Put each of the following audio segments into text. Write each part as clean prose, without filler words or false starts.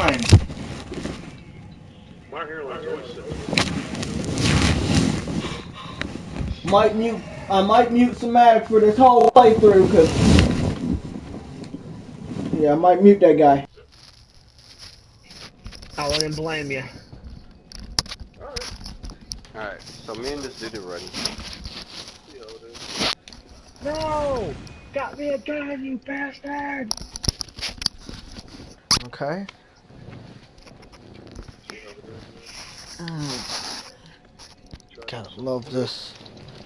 hairline. My hairline's always sitting. I might mute Somatic for this whole playthrough, cause yeah, I might mute that guy. I wouldn't blame you. Alright, so me and this dude are ready. No! Got me a gun, you bastard! Okay. Gotta love this.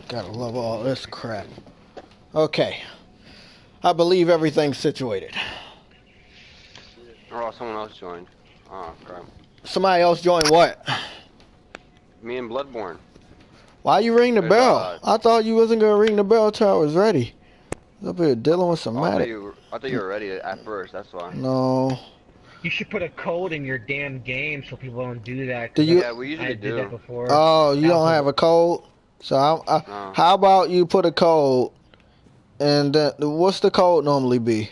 Gotta love all this crap. Okay. I believe everything's situated. Oh, someone else joined. Oh, crap. Somebody else joined what? Me and Bloodborne. Why you ring the There's, bell? I thought you wasn't gonna ring the bell till I was ready. Up here dealing with some I thought matic. you were ready at first, that's why. No. You should put a code in your damn game so people don't do that. Do you? Yeah, we usually did that before. Oh, you don't have a code? So No. how about you put a code, and then what's the code normally be?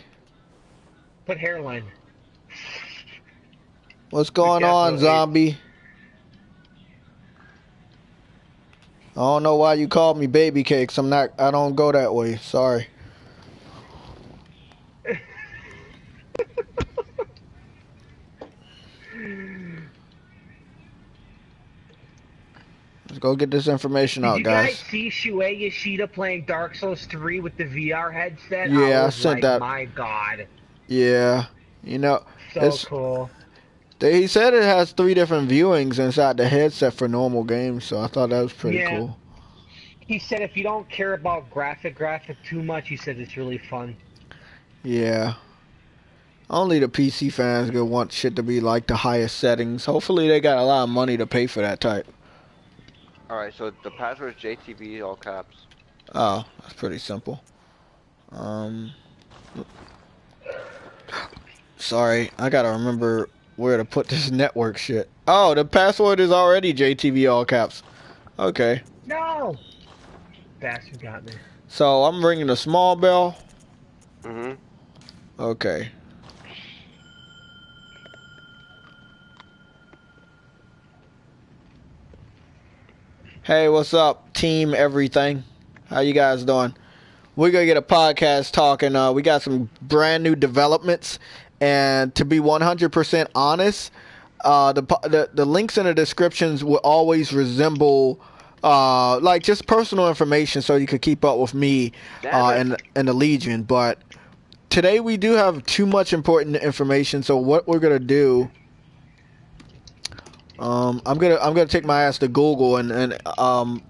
Put hairline. What's going on, zombie? I don't know why you called me baby cakes. I don't go that way. Sorry. Let's go get this information out, guys. Did you guys see Shuei Yoshida playing Dark Souls 3 with the VR headset? Yeah, I sent like, that. My God. Yeah, you know, so cool. He said it has 3 different viewings inside the headset for normal games, so I thought that was pretty cool. He said if you don't care about graphic too much, he said it's really fun. Yeah. Only the PC fans gonna want shit to be like the highest settings. Hopefully they got a lot of money to pay for that type. Alright, so the password is JTV, all caps. Oh, that's pretty simple. Sorry, I gotta remember where to put this network shit. Oh, the password is already JTV all caps. Okay. No! Bastard got me. So I'm ringing a small bell. Mm-hmm. Okay. Hey, what's up, team everything? How you guys doing? We're going to get a podcast talking. We got some brand new developments. And to be 100% honest, the links in the descriptions will always resemble like just personal information so you could keep up with me and the Legion. But today we do have too much important information. So what we're going to do... I'm gonna take my ass to Google and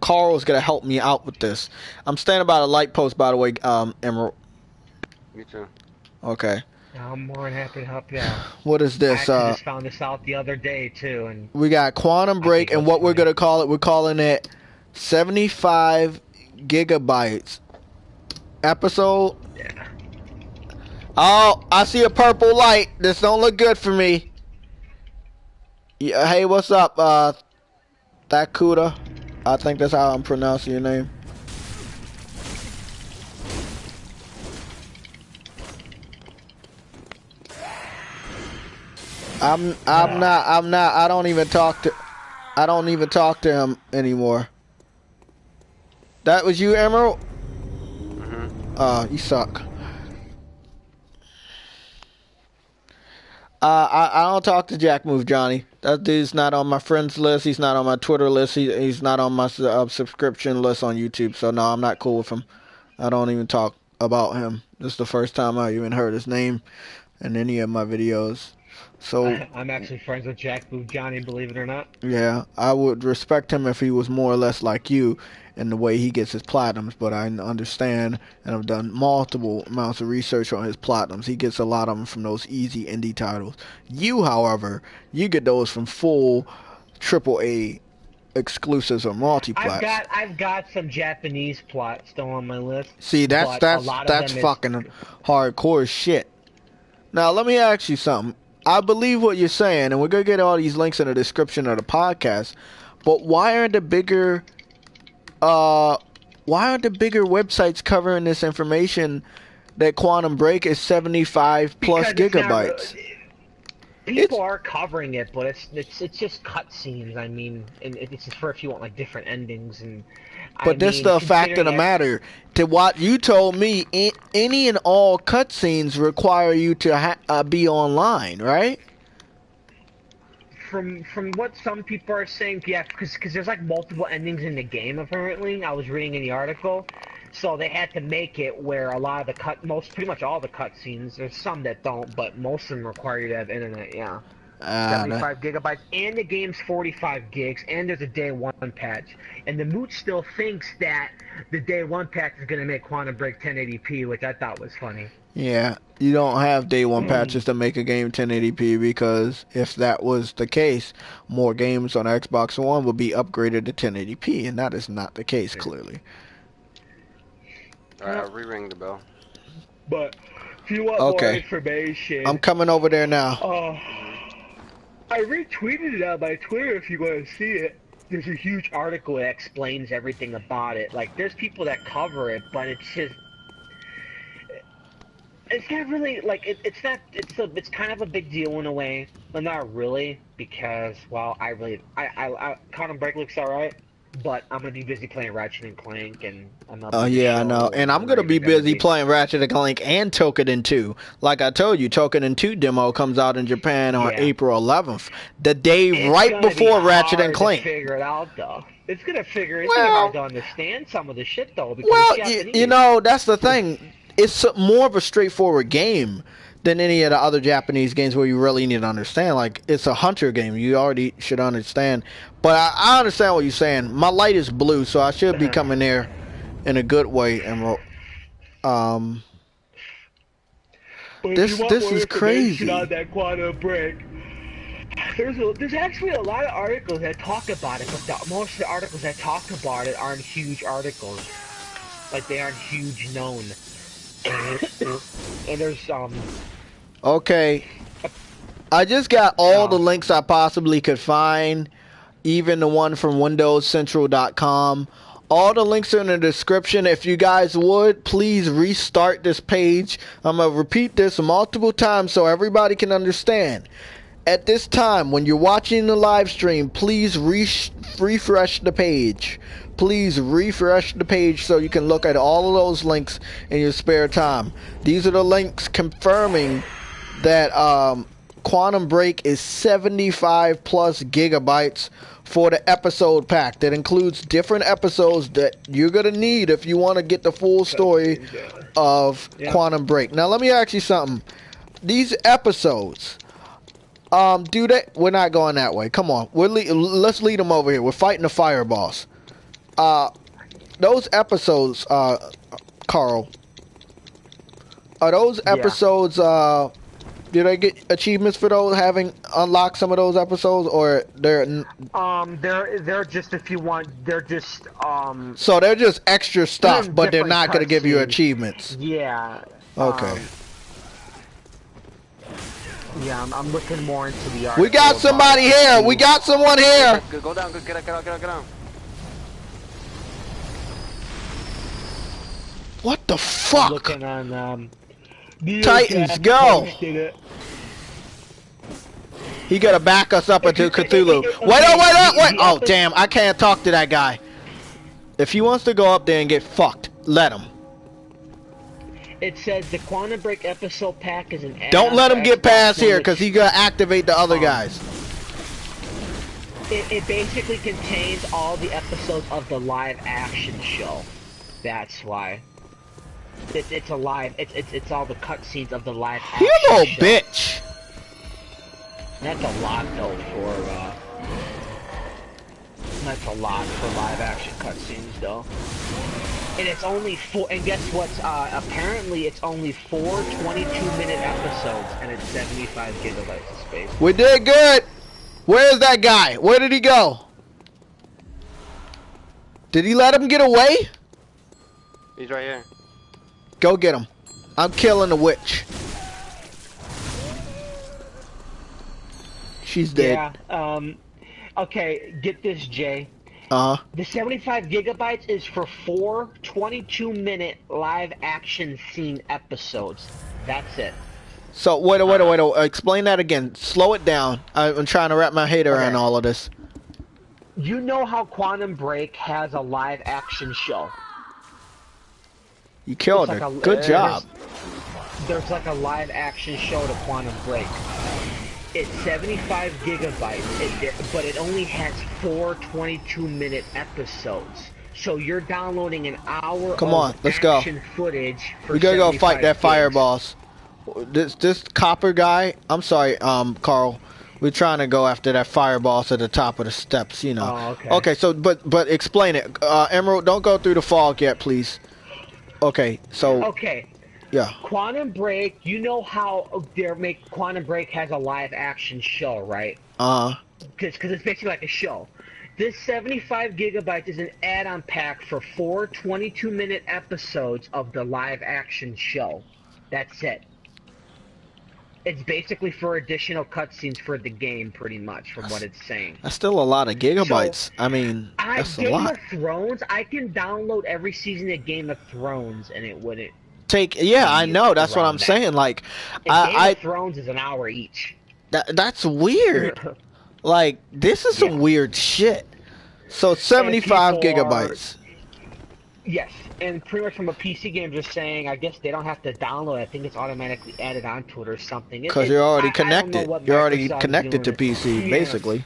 Carl's gonna help me out with this. I'm standing by the light post, by the way, Emerald. Me too. Okay. I'm more than happy to help you out. What is this? I just found this out the other day too, and we got Quantum Break, and what we're gonna call it? We're calling it 75 gigabytes episode. Yeah. Oh, I see a purple light. This don't look good for me. Yeah, hey, what's up, Thakuda? I think that's how I'm pronouncing your name. I'm not, I don't even talk to him anymore. That was you, Emerald? Mm-hmm. You suck. I don't talk to Jack Move Johnny. That dude's not on my friends list. He's not on my Twitter list. He's not on my subscription list on YouTube. So no, I'm not cool with him. I don't even talk about him. This is the first time I even heard his name in any of my videos. So I'm actually friends with Jack Move Johnny, believe it or not. Yeah, I would respect him if he was more or less like you in the way he gets his platinums, but I understand, and I've done multiple amounts of research on his platinums. He gets a lot of them from those easy indie titles. You, however, you get those from full AAA exclusives or multi-plats. I've got some Japanese plots still on my list. See, that's fucking hardcore shit. Now, let me ask you something. I believe what you're saying, and we're going to get all these links in the description of the podcast, but why aren't the bigger websites covering this information that Quantum Break is 75 plus gigabytes? people are covering it, but it's just cutscenes. I mean, and it's just for if you want like different endings and. But that's the fact of the matter. To what you told me, any and all cutscenes require you to be online, right? From what some people are saying, yeah, because there's like multiple endings in the game apparently. I was reading in the article, so they had to make it where a lot of the pretty much all the cutscenes. There's some that don't, but most of them require you to have internet. Yeah. 75 gigabytes, and the game's 45 gigs, and there's a day one patch. And the Mooch still thinks that the day one patch is going to make Quantum Break 1080p, which I thought was funny. Yeah, you don't have day one patches to make a game 1080p, because if that was the case, more games on Xbox One would be upgraded to 1080p, and that is not the case, clearly. Alright, I'll re-ring the bell. But if you want more information... I'm coming over there now. I retweeted it on my Twitter if you want to see it. There's a huge article that explains everything about it. Like, there's people that cover it, but it's just... It's not really, like, it's kind of a big deal in a way, but not really, because, well, Quantum Break looks alright, but I'm gonna be busy playing Ratchet and Clank, and I'm not. Oh yeah, I know, and I'm gonna be busy playing Ratchet and Clank and Toukiden 2. Like I told you, Toukiden 2 demo comes out in Japan on April 11th, the day right before Ratchet and Clank. Figure it out though. It's gonna hard to understand some of the shit though. Because well, you know, that's the thing. It's more of a straightforward game than any of the other Japanese games where you really need to understand. Like, it's a hunter game. You already should understand. But I understand what you're saying. My light is blue, so I should be coming there in a good way. And this is crazy. On that Quantum Break, there's actually a lot of articles that talk about it, but most of the articles that talk about it aren't huge articles. Like, they aren't huge known. And there's okay, I just got all the links I possibly could find, even the one from windowscentral.com. All the links are in the description. If you guys would, please restart this page. I'm gonna repeat this multiple times so everybody can understand. At this time, when you're watching the live stream, please refresh the page. Please refresh the page so you can look at all of those links in your spare time. These are the links confirming that Quantum Break is 75 plus gigabytes for the episode pack. That includes different episodes that you're going to need if you want to get the full story of Quantum Break. Now, let me ask you something. These episodes... we're not going that way. Come on. Let's lead them over here. We're fighting the fire boss. Those episodes, Carl, are those episodes, did I get achievements for those, having unlocked some of those episodes, or they're just, if you want, they're just, so they're just extra stuff, but they're not going to give you achievements. Yeah. Okay. Yeah, I'm looking more into the article. We got somebody here! We got someone here! Go down, get down. What the fuck? I'm looking on, Titans, go! He gotta back us up into Cthulhu. Wait up! Oh, damn, I can't talk to that guy. If he wants to go up there and get fucked, let him. It says the Quantum Break episode pack is an... Don't let him get past here, because he's gonna activate the other guys. It basically contains all the episodes of the live action show. That's why. It's a live... It's all the cutscenes of the live action You little show. bitch! That's a lot, though, for, That's a lot for live action cutscenes, though. And it's only and guess what? Apparently it's only 4 22-minute episodes, and it's 75 gigabytes of space. We did good! Where's that guy? Where did he go? Did he let him get away? He's right here. Go get him. I'm killing the witch. She's dead. Yeah, okay, get this, Jay. The 75 gigabytes is for 4 22-minute live action scene episodes. That's it. So wait. Explain that again. Slow it down. I'm trying to wrap my head around all of this. You know how Quantum Break has a live action show? You killed her. Good job. There's like a live action show to Quantum Break. It's 75 gigabytes, but it only has 4 22-minute episodes. So you're downloading an hour of action footage for we gotta go 75 fight that gigs. fire boss. This copper guy. I'm sorry, Carl. We're trying to go after that fire boss at the top of the steps. You know. Oh, okay. Okay. So, but explain it, Emerald. Don't go through the fog yet, please. Okay. So. Okay. Yeah. Quantum Break. You know how Quantum Break has a live action show, right? Because it's basically like a show. This 75 gigabytes is an add-on pack for 4 22-minute episodes of the live action show. That's it. It's basically for additional cutscenes for the game, pretty much, from what it's saying. That's still a lot of gigabytes. So, I mean, that's a lot. Game of Thrones, I can download every season of Game of Thrones, and it wouldn't take. Yeah, I know. That's what I'm saying. Like, Game of Thrones is an hour each. That's weird. Like, this is some weird shit. So 75 gigabytes. Yes, and pretty much from a PC game, just saying, I guess they don't have to download it. I think it's automatically added onto it or something. Because you're already connected. You're already connected to PC, basically.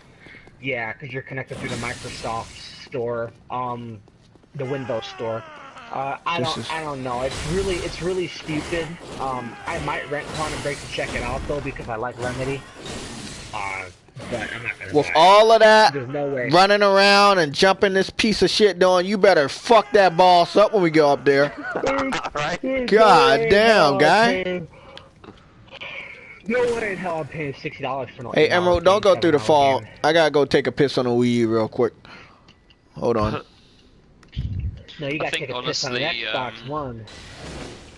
Yeah, because you're connected through the Microsoft Store, the Windows Store. I don't know. It's really stupid. I might rent Quantum Break to check it out though because I like Remedy. But I'm not gonna. With all of that no running around and jumping this piece of shit doing, you better fuck that boss up when we go up there. Right? God damn, guy. No way in hell I'm paying $60 for no. Hey, Emerald, don't go through the fall. I gotta go take a piss on the Wii U real quick. Hold on. No, you gotta take a piss on the Xbox One.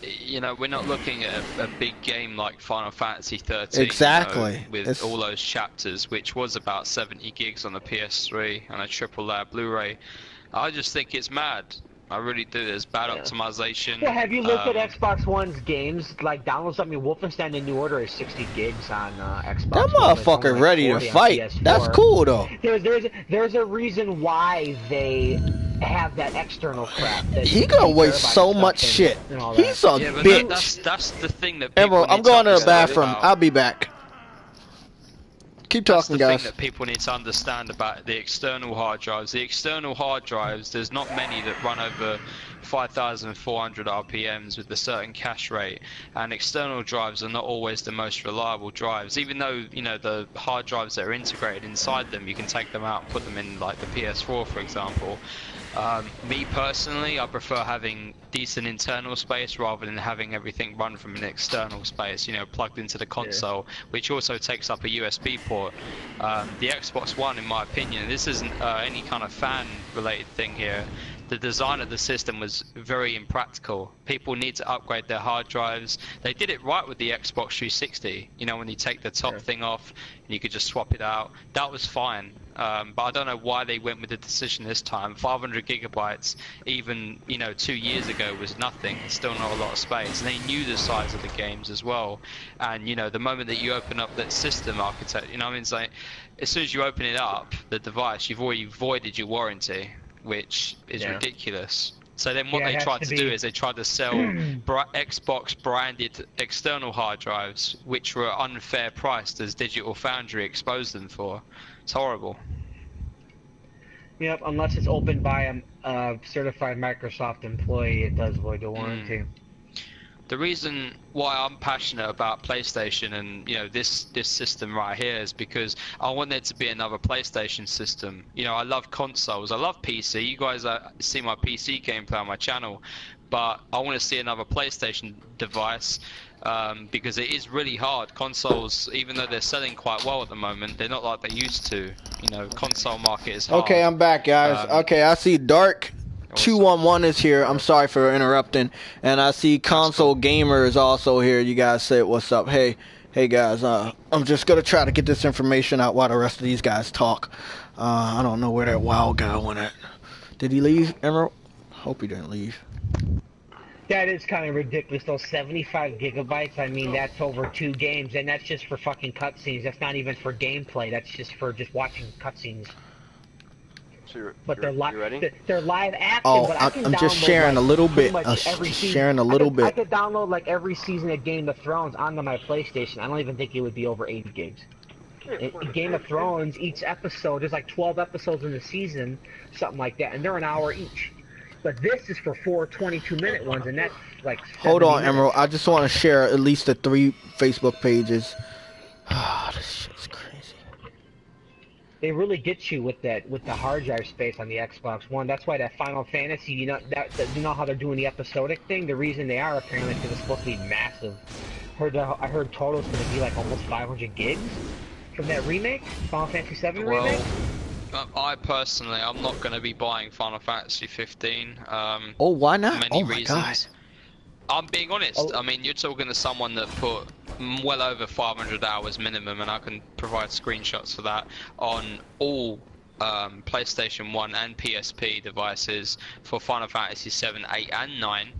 You know, we're not looking at a big game like Final Fantasy 13. Exactly. You know, with all those chapters, which was about 70 gigs on the PS3 and a triple layer Blu-ray. I just think it's mad. I really do. There's bad optimization. Yeah, have you looked at Xbox One's games? Like, download something. Wolfenstein: The New Order is 60 gigs on Xbox. That motherfucker ready to fight. That's cool though. There's a reason why they have that external crap. He gonna waste so much shit. He's a bitch. That's the thing that Emerald, I'm going to the bathroom. I'll be back. Keep talking, guys. That's the thing that people need to understand about the external hard drives. The external hard drives, there's not many that run over 5,400 RPMs with a certain cache rate, and external drives are not always the most reliable drives. Even though, you know, the hard drives that are integrated inside them, you can take them out and put them in, like the PS4, for example. Me personally, I prefer having decent internal space rather than having everything run from an external space, you know, plugged into the console, which also takes up a USB port. The Xbox One, in my opinion, this isn't any kind of fan-related thing here. The design of the system was very impractical. People need to upgrade their hard drives. They did it right with the Xbox 360, you know, when you take the top thing off and you could just swap it out. That was fine. But I don't know why they went with the decision this time. 500 gigabytes, even, you know, 2 years ago was nothing. It's still not a lot of space. And they knew the size of the games as well. And, you know, the moment that you open up that system architect, you know, I mean, it's like, as soon as you open it up, the device, you've already voided your warranty, which is ridiculous. So then what they tried to do is they tried to sell Xbox branded external hard drives, which were unfair priced as Digital Foundry exposed them for. It's horrible. Yep, unless it's opened by a certified Microsoft employee, it does void the warranty. The reason why I'm passionate about PlayStation and, you know, this system right here is because I want there to be another PlayStation system. You know, I love consoles. I love PC. You guys see my PC gameplay on my channel, but I want to see another PlayStation device because it is really hard. Consoles, even though they're selling quite well at the moment, they're not like they used to. You know, console market is hard. Okay, I'm back, guys. Okay, I see Dark 211 is here. I'm sorry for interrupting. And I see Console Gamer is also here. You guys say what's up. Hey guys, I'm just gonna try to get this information out while the rest of these guys talk. I don't know where that wild guy went at. Did he leave, Emerald? Hope he didn't leave. That is kind of ridiculous, though. 75 gigabytes, I mean, that's over 2 games, and that's just for fucking cutscenes. That's not even for gameplay. That's just for just watching cutscenes. So But they're live. You ready? They're live action. Oh, but I can I'm just download, sharing like, a little pretty bit. much every season. Sharing a little bit. I could download like every season of Game of Thrones onto my PlayStation. I don't even think it would be over 80 gigs. In Game of Thrones, each episode, there's like 12 episodes in the season, something like that, and they're an hour each. But this is for 4 22-minute ones, and that's like 70 Hold on, minutes. Emerald. I just want to share at least the 3 Facebook pages. Ah, this shit's crazy. They really get you with that, with the hard drive space on the Xbox One. That's why that Final Fantasy, you know, you know how they're doing the episodic thing. The reason they are apparently because it's supposed to be massive. I heard total's going to be like almost 500 gigs from that remake, Final Fantasy 7 remake. I personally, I'm not going to be buying Final Fantasy 15. Oh, why not? Many Oh my reasons. god. I'm being honest. I mean, you're talking to someone that put well over 500 hours minimum, and I can provide screenshots for that on all PlayStation 1 and PSP devices for Final Fantasy 7, 8, and 9.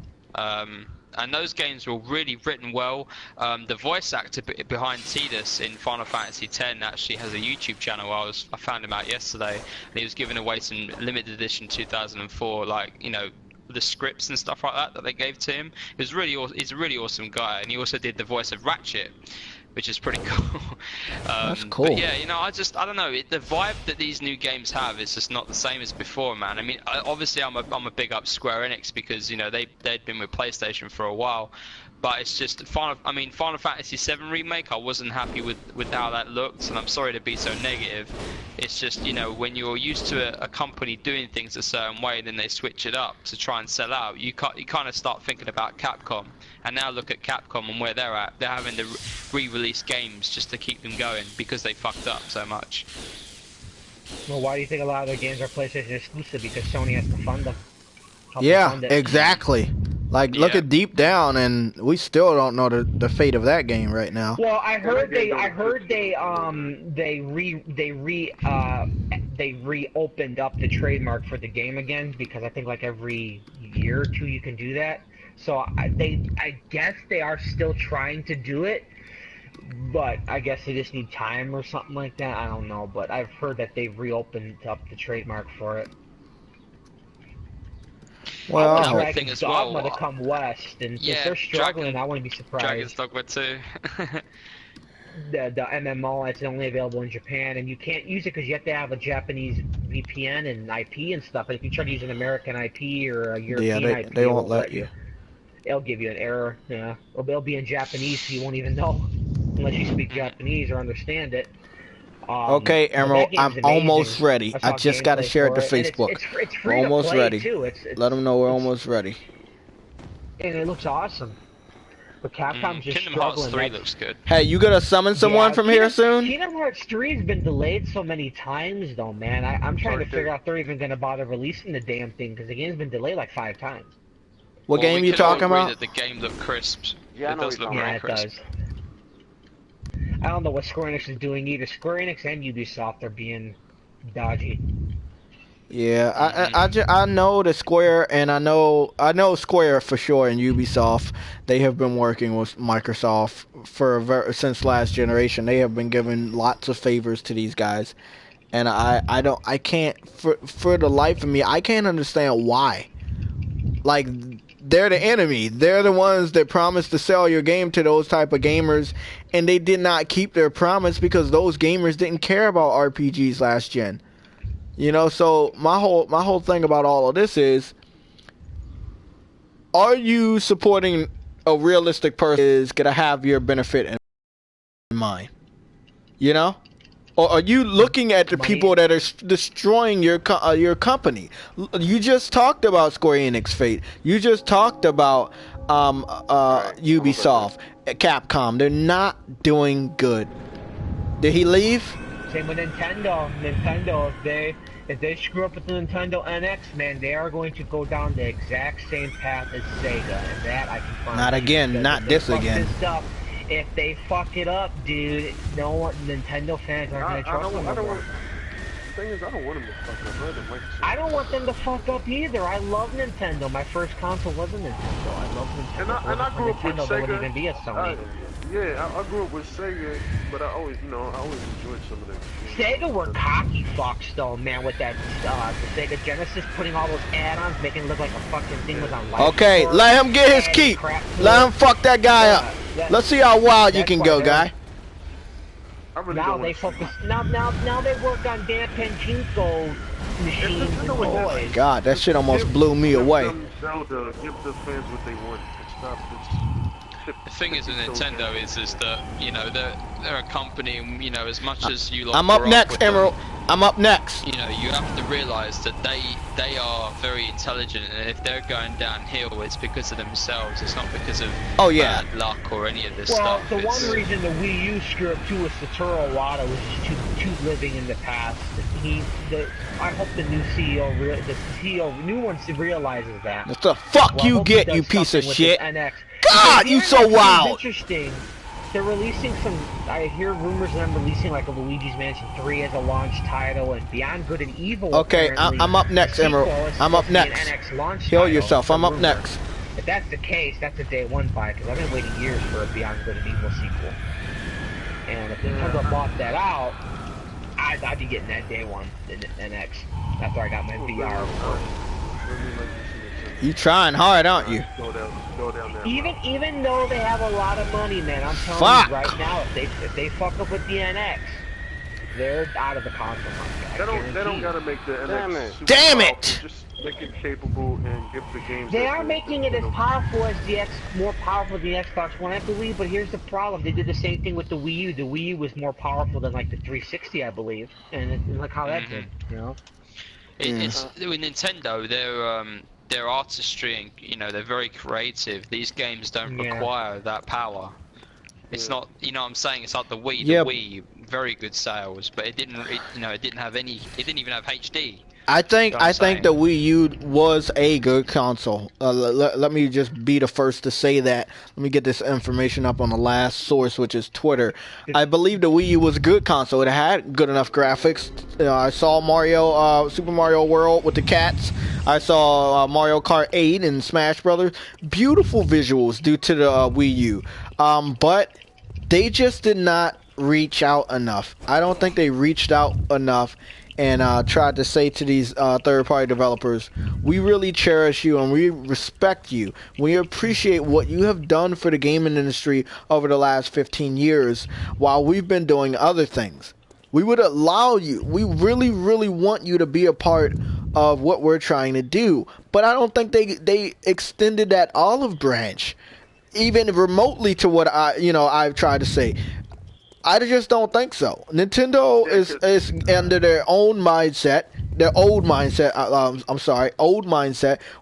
And those games were really written well. The voice actor behind Tidus in Final Fantasy X actually has a YouTube channel. I found him out yesterday, and he was giving away some limited edition 2004, like, you know, the scripts and stuff like that they gave to him. He's a really awesome guy, and he also did the voice of Ratchet, which is pretty cool. That's cool. But yeah, you know, I don't know. The vibe that these new games have is just not the same as before, man. I mean, obviously I'm a big up Square Enix because, you know, they'd been with PlayStation for a while. But it's just Final Fantasy 7 remake. I wasn't happy with how that looked, and I'm sorry to be so negative. It's just, you know, when you're used to a company doing things a certain way, then they switch it up to try and sell out. You kind of start thinking about Capcom, and now look at Capcom and where they're at. They're having to re-release games just to keep them going because they fucked up so much. Well, why do you think a lot of their games are PlayStation exclusive? Because Sony has to fund them. Yeah, exactly. Like, look Yeah. at Deep Down, and we still don't know the fate of that game right now. Well, I heard they reopened up the trademark for the game again, because I think like every year or two you can do that. So I guess they are still trying to do it, but I guess they just need time or something like that. I don't know, but I've heard that they've reopened up the trademark for it. Well, Another Dragon's thing as Dogma well, to come west, and yeah, if they're struggling, I wouldn't be surprised. Dragon's Dogma 2. The MMO, it's only available in Japan, and you can't use it because you have to have a Japanese VPN and IP and stuff. And if you try to use an American IP or a European IP, they it won't let you. It'll give you an error. Yeah, it'll be in Japanese, so you won't even know unless you speak Japanese or understand it. Okay, but Emerald, that game's I'm amazing. almost ready. I saw just got to gameplay share it to for and Facebook. It's free We're to almost play, ready. too. Let them know we're almost ready. And it looks awesome. But Capcom's just Kingdom Hearts struggling. 3 looks good. Hey, you gonna summon someone from here soon? Kingdom Hearts 3 has been delayed so many times, though, man. I'm trying to Sorry, figure out if they're even going to bother releasing the damn thing, because the game's been delayed like 5 times. What Well, game we you could all talking agree about? That the game looked crisp. Yeah, I it know does what look you're very Yeah, it crisp. does. I don't know what Square Enix is doing either. Square Enix and Ubisoft are being dodgy. Yeah, I know the Square, and I know Square for sure, and Ubisoft. They have been working with Microsoft since last generation. They have been giving lots of favors to these guys, and I can't for the life of me, I can't understand why. Like, they're the enemy. They're the ones that promised to sell your game to those type of gamers, and they did not keep their promise because those gamers didn't care about RPGs last gen. You know, so my whole thing about all of this is, are you supporting a realistic person is gonna have your benefit in mind? You know? Or are you looking at the people that are destroying your company? You just talked about Square Enix fate. You just talked about Ubisoft, Capcom. They're not doing good. Did he leave? Same with Nintendo. If they screw up with the Nintendo NX, man, they are going to go down the exact same path as Sega, and that I confirm. Not again. Not this again. If they fuck it up, dude, Nintendo fans aren't going to trust them anymore. thing is, I don't want them to fuck up. I don't want them to fuck up either. I love Nintendo. My first console was a Nintendo. I love Nintendo. And I grew up with Nintendo, Sega. there wouldn't even be a Sony. I grew up with Sega, but I always enjoyed some of them. Sega were cocky fucks though, man, with that the Sega Genesis putting all those add-ons, making it look like a fucking thing was on life. Okay, support, let him get his keep. Let him fuck that guy up. Let's see how wild you can go, guy. Really now they focus. Now they work on Dan Pachinko machines and toys. God, that shit almost blew me away. Give the fans what they want. Stop this. The thing is with Nintendo is that, you know, they're a company, you know, as much as you like. I'm up next, Emerald. I'm up next. You know, you have to realize that they are very intelligent, and if they're going downhill, it's because of themselves. It's not because of bad luck or any of this stuff. Well, the one reason the Wii U screwed up too was Satoru Iwata was just too living in the past. I hope the new CEO, new one realizes that. What the fuck well, you get, you piece of shit? NX. God, you so wild. Interesting. They're releasing some. I hear rumors of them releasing like a Luigi's Mansion 3 as a launch title, and Beyond Good and Evil. Okay, I'm up next, Emerald. I'm up next. Heal yourself. I'm up next. If that's the case, that's a day one buy because I've been waiting years for a Beyond Good and Evil sequel. And if Nintendo bought that out, I'd be getting that day one in NX. That's where I got my VR. You trying hard, aren't you? Go down there. Even though they have a lot of money, man, I'm telling you right now, if they fuck up with the NX, they're out of the console market. They don't gotta make the NX. Damn it! Just make it capable and give the games. They are making it as powerful as the more powerful than the Xbox One, I believe. But here's the problem: they did the same thing with the Wii U. The Wii U was more powerful than like the 360, I believe, and look how that did. You know, it's with Nintendo. Their artistry and, you know, they're very creative. These games don't require that power. It's not, you know what I'm saying, it's like the Wii. The Wii, very good sales, but it didn't have any, it didn't even have HD. I think the Wii U was a good console. Let me just be the first to say that. Let me get this information up on the last source, which is Twitter. I believe the Wii U was a good console. It had good enough graphics. I saw Super Mario World with the cats. I saw Mario Kart 8 and Smash Brothers. Beautiful visuals due to the Wii U. But they just did not reach out enough. I don't think they reached out enough and tried to say to these third-party developers, we really cherish you and we respect you. We appreciate what you have done for the gaming industry over the last 15 years while we've been doing other things. We would allow you, we really, really want you to be a part of what we're trying to do. But I don't think they extended that olive branch even remotely to what I've tried to say. I just don't think so. Nintendo is under their own mindset, old mindset,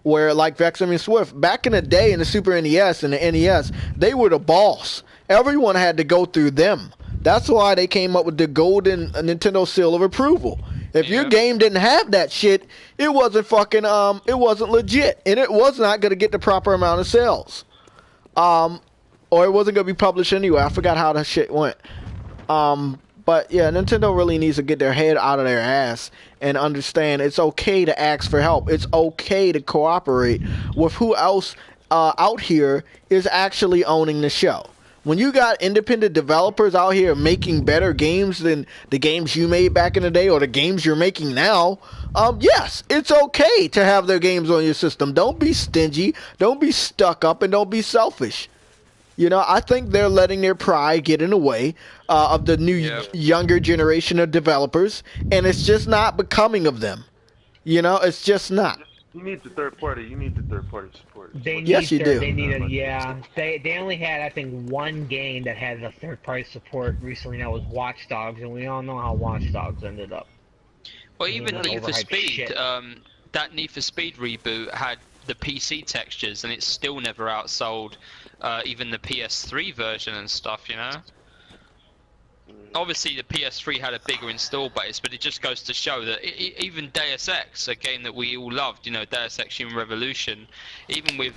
where like Vexum and Swift, back in the day in the Super NES and the NES, they were the boss. Everyone had to go through them. That's why they came up with the golden Nintendo seal of approval. If your game didn't have that shit, it wasn't it wasn't legit, and it was not going to get the proper amount of sales. Or it wasn't going to be published anyway. I forgot how that shit went. But yeah, Nintendo really needs to get their head out of their ass and understand it's okay to ask for help. It's okay to cooperate with who else out here is actually owning the show. When you got independent developers out here making better games than the games you made back in the day or the games you're making now, yes, it's okay to have their games on your system. Don't be stingy, don't be stuck up, and don't be selfish. You know, I think they're letting their pride get in the way of the new younger generation of developers, and it's just not becoming of them. You know, it's just not. You need the third party. You need the third party support. Yes, you do. They need They only had, I think, one game that had the third party support recently. That was Watch Dogs, and we all know how Watch Dogs ended up. Well, even Need for Speed, that Need for Speed reboot had the PC textures, and it's still never outsold even the PS3 version and stuff, you know? Obviously the PS3 had a bigger install base, but it just goes to show that even Deus Ex, a game that we all loved, you know, Deus Ex Human Revolution, even with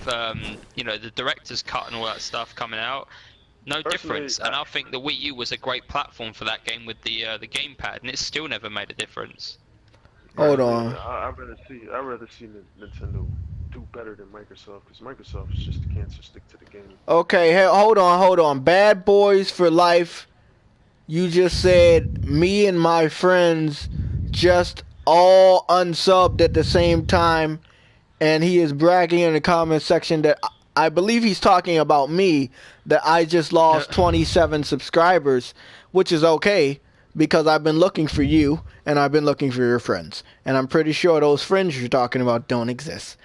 you know, the director's cut and all that stuff coming out, no difference. And I think the Wii U was a great platform for that game with the gamepad, and it still never made a difference. Hold on. I'd rather see Nintendo do better than Microsoft, because Microsoft is just a cancer stick to the game. Okay, hey, hold on. Bad Boys for Life. You just said me and my friends just all unsubbed at the same time, and he is bragging in the comment section that I believe he's talking about me, that I just lost 27 subscribers, which is okay because I've been looking for you and I've been looking for your friends, and I'm pretty sure those friends you're talking about don't exist.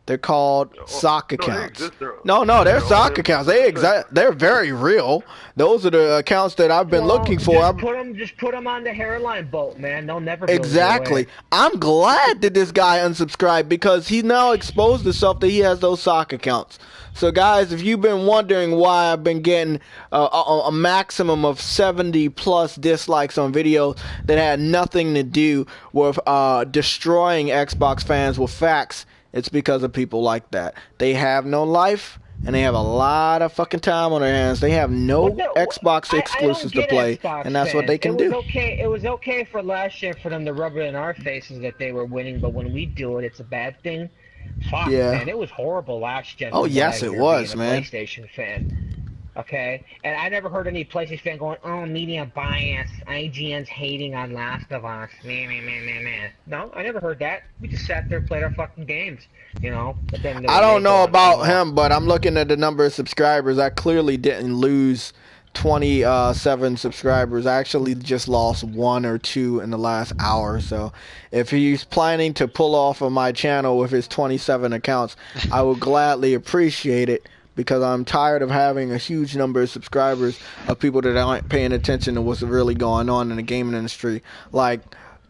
They're called sock accounts. No, they're sock accounts. They're very real. Those are the accounts that I've been looking for. Just put them on the hairline boat, man. They'll never go Exactly. away. I'm glad that this guy unsubscribed because he now exposed himself that he has those sock accounts. So, guys, if you've been wondering why I've been getting a maximum of 70 plus dislikes on videos that had nothing to do with destroying Xbox fans with facts, it's because of people like that. They have no life, and they have a lot of fucking time on their hands. They have no Xbox exclusives to play, and that's what they can do. It was okay for last year for them to rub it in our faces that they were winning, but when we do it, it's a bad thing. Fuck, man, it was horrible last gen. Oh, yes, it was, man. PlayStation fan. Okay, and I never heard any PlayStation fan going, "Oh, media bias, IGN's hating on Last of Us." Man. No, I never heard that. We just sat there and played our fucking games, you know. But then I don't know about him, but I'm looking at the number of subscribers. I clearly didn't lose 27 subscribers. I actually just lost 1 or 2 in the last hour. So if he's planning to pull off of my channel with his 27 accounts, I would gladly appreciate it. Because I'm tired of having a huge number of subscribers of people that aren't paying attention to what's really going on in the gaming industry. Like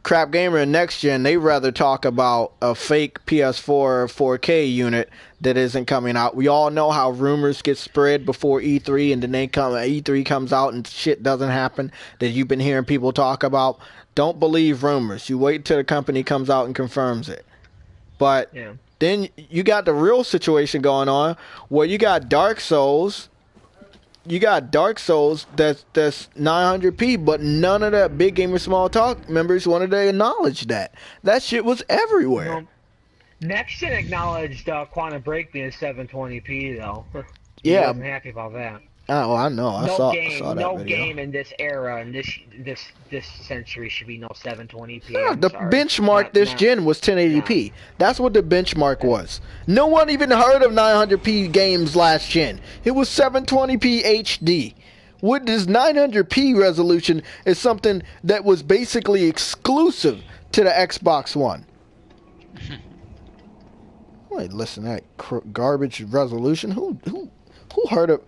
Crap Gamer and Next Gen, they rather talk about a fake PS4 4K unit that isn't coming out. We all know how rumors get spread before E3, and then E3 comes out and shit doesn't happen that you've been hearing people talk about. Don't believe rumors. You wait till the company comes out and confirms it. But then you got the real situation going on where you got Dark Souls. You got Dark Souls that's 900p, but none of the Big Gamer Small Talk members wanted to acknowledge that. That shit was everywhere. Next Gen acknowledged Quantum Break being 720p though. Yeah, I'm happy about that. Oh, I know. I saw that no video. game in this era and this century should be no 720p. Yeah, the benchmark this gen was 1080p. That's what the benchmark was. No one even heard of 900p games last gen. It was 720p HD. With this 900p resolution is something that was basically exclusive to the Xbox One. Wait, listen, that garbage resolution. Who heard of?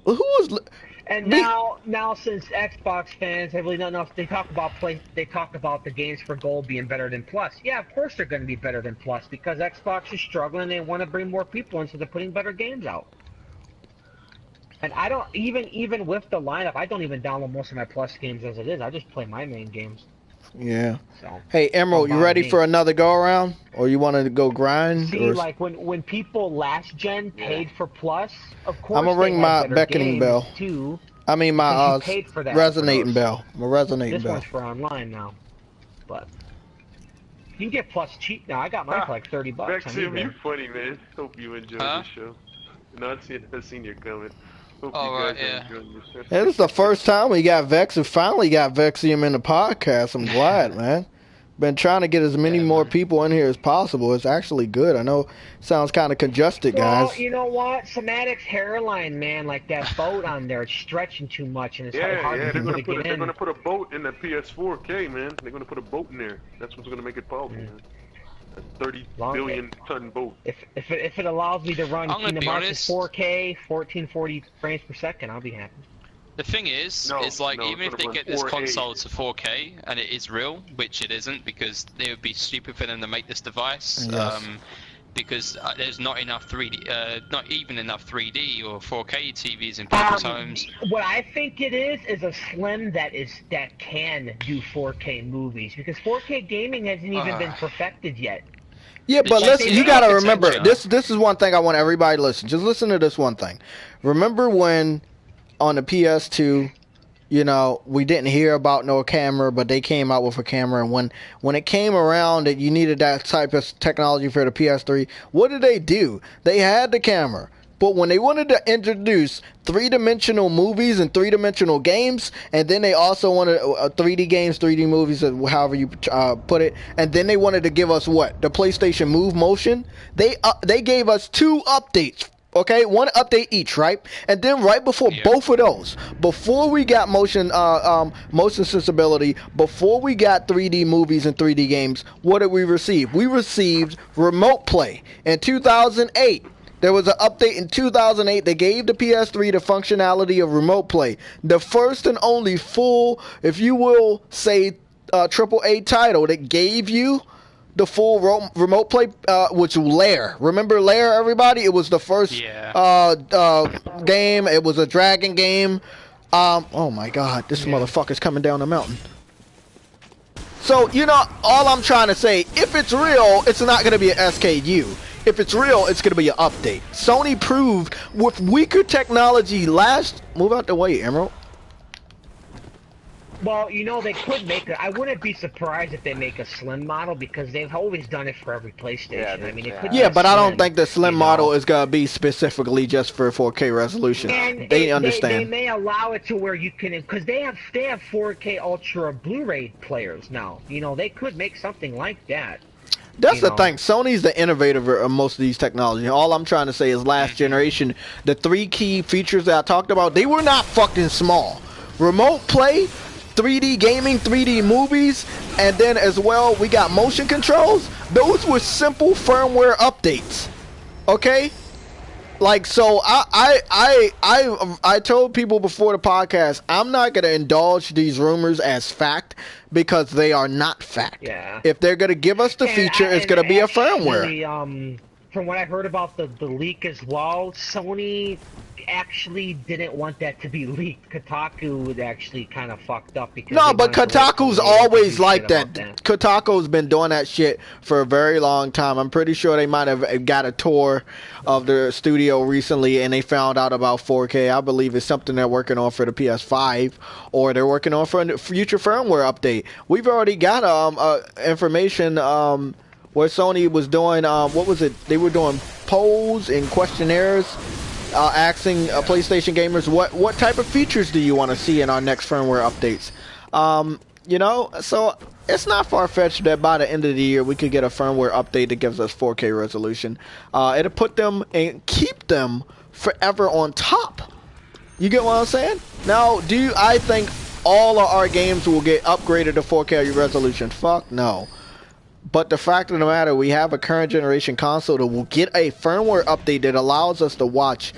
Who was? And now since Xbox fans have really not enough, they talk about the games for gold being better than Plus. Yeah, of course they're going to be better than Plus because Xbox is struggling. They want to bring more people in, so they're putting better games out. And I don't even with the lineup, I don't even download most of my Plus games as it is. I just play my main games. Yeah. So, hey, Emerald, you ready for another go around, or you want to go grind? See, like when people last gen paid for Plus, of course. I'm gonna ring my beckoning bell. Too, I mean my resonating bell. My resonating bell. This one's for online now, but you can get Plus cheap now. I got mine for like $30. Maxim, you're funny, man. Hope you enjoyed the show. No, I've seen your comment. It was the first time we got Vex. We finally got Vexium in the podcast. I'm glad, man. Been trying to get as many more people in here as possible. It's actually good. I know it sounds kind of congested, guys. Well, you know what? Somatic's hairline, man, like that boat on there, it's stretching too much, and it's hard to get in. They're going to put a boat in the PS4K, man. They're going to put a boat in there. That's what's going to make it powerful, man. A 30 billion ton boat. If it allows me to run Kingdom Hearts 4K, 1440 frames per second, I'll be happy. The thing is even if they get this console to 4K and it is real, which it isn't, because it would be stupid for them to make this device, because there's not enough 3D, not even enough 3D or 4K TVs in people's homes. What I think it is a Slim that can do 4K movies, because 4K gaming hasn't even been perfected yet. Yeah, but listen, you gotta remember, this is one thing I want everybody to listen. Just listen to this one thing. Remember when on the PS2 You know, we didn't hear about no camera, but they came out with a camera. And when it came around that you needed that type of technology for the PS3, what did they do? They had the camera. But when they wanted to introduce three-dimensional movies and three-dimensional games, and then they also wanted 3D games, 3D movies, however you put it, and then they wanted to give us what? The PlayStation Move Motion. They gave us 2 updates. Okay, 1 update each, right? And then right before both of those, before we got motion sensibility, before we got 3D movies and 3D games, what did we receive? We received remote play in 2008. There was an update in 2008 that gave the PS3 the functionality of remote play. The first and only full, if you will say, AAA title that gave you the full remote play, which was Lair. Remember Lair, everybody? It was the first game. It was a dragon game. Oh my God, this motherfucker's coming down the mountain. So, you know, all I'm trying to say, if it's real, it's not going to be an SKU. If it's real, it's going to be an update. Sony proved with weaker technology Move out the way, Emerald. Well, you know, they could make I wouldn't be surprised if they make a slim model because they've always done it for every PlayStation. Yeah, I mean, it could Yeah, be but slim, I don't think the slim model is going to be specifically just for 4K resolution. And they understand. They may allow it to where you can, because they have 4K Ultra Blu-ray players now. You know, they could make something like that. That's the thing. Sony's the innovator of most of these technologies. All I'm trying to say is last generation, the 3 key features that I talked about, they were not fucking small. Remote play, 3D gaming, 3D movies, and then as well, we got motion controls. Those were simple firmware updates. Okay? Like, so I told people before the podcast, I'm not going to indulge these rumors as fact because they are not fact. Yeah. If they're going to give us the feature, it's going to be a firmware. From what I heard about the leak as well, Sony actually didn't want that to be leaked. Kotaku actually kind of fucked up because but Kotaku's always like that. Kotaku's been doing that shit for a very long time. I'm pretty sure they might have got a tour of the studio recently and they found out about 4K. I believe it's something they're working on for the PS5 or they're working on for a future firmware update. We've already got information where Sony was doing what was it? They were doing polls and questionnaires asking PlayStation gamers what type of features do you want to see in our next firmware updates. You know, so it's not far-fetched that by the end of the year we could get a firmware update that gives us 4K resolution. It'll put them and keep them forever on top. You get what I'm saying? Now, I think all of our games will get upgraded to 4K resolution? Fuck no. But the fact of the matter, we have a current generation console that will get a firmware update that allows us to watch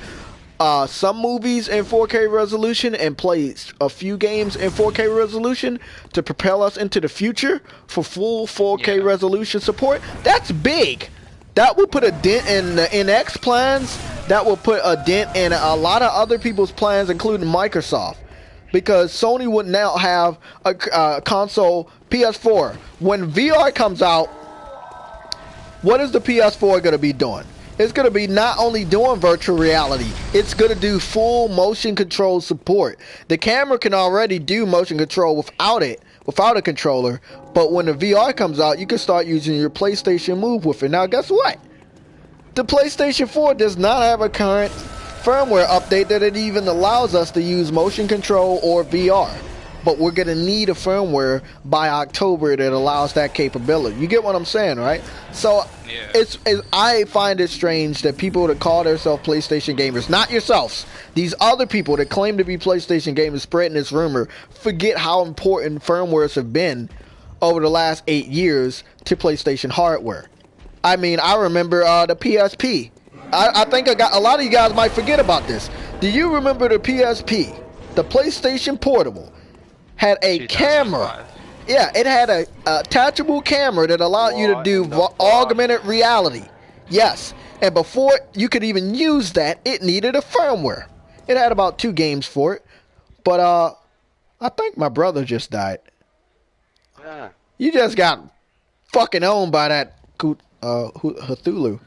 some movies in 4K resolution and play a few games in 4K resolution to propel us into the future for full 4K resolution support. That's big. That will put a dent in the NX plans. That will put a dent in a lot of other people's plans, including Microsoft. Because Sony would now have a console, PS4. When VR comes out, what is the PS4 going to be doing? It's going to be not only doing virtual reality, it's going to do full motion control support. The camera can already do motion control without a controller. But when the VR comes out, you can start using your PlayStation Move with it. Now, guess what? The PlayStation 4 does not have a current firmware update that it even allows us to use motion control or VR. But we're going to need a firmware by October that allows that capability. You get what I'm saying, right? So I find it strange that people that call themselves PlayStation gamers, not yourselves, these other people that claim to be PlayStation gamers spreading this rumor, forget how important firmwares have been over the last 8 years to PlayStation hardware. I mean, I remember the PSP. I think a lot of you guys might forget about this. Do you remember the PSP? The PlayStation Portable had a camera. Yeah, it had a attachable camera that allowed you to do augmented reality. Yes, and before you could even use that, it needed a firmware. It had about 2 games for it, but I think my brother just died. Yeah. You just got fucking owned by that Cthulhu.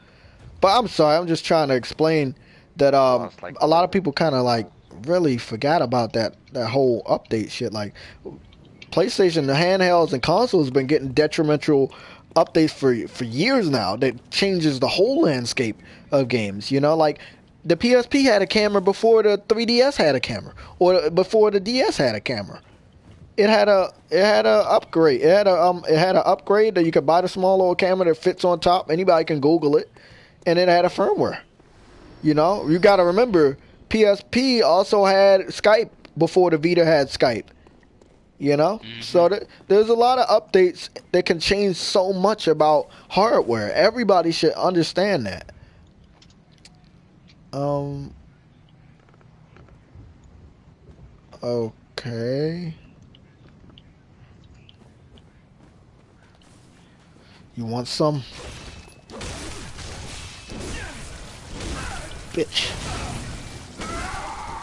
But I'm sorry, I'm just trying to explain that a lot of people kind of like really forgot about that whole update shit. Like, PlayStation, the handhelds and consoles been getting detrimental updates for years now that changes the whole landscape of games. You know, like the PSP had a camera before the 3DS had a camera, or before the DS had a camera. It had a upgrade. It had an upgrade that you could buy the small little camera that fits on top. Anybody can Google it, and it had a firmware. You know, you got to remember, PSP also had Skype before the Vita had Skype. You know, so there's a lot of updates that can change so much about hardware. Everybody should understand that. Okay. You want some? Bitch.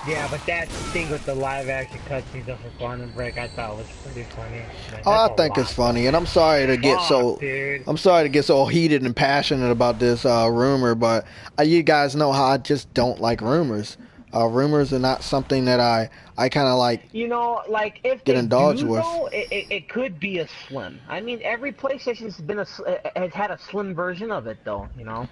Yeah, but that thing with the live action cutscenes of Quantum Break, I thought was pretty funny. Oh, I think it's funny, and I'm sorry to get so heated and passionate about this rumor, but you guys know how I just don't like rumors. Rumors are not something that I kind of like. You know, like if get they indulged do, with. Though, it could be a slim. I mean, every PlayStation's has had a slim version of it, though. You know.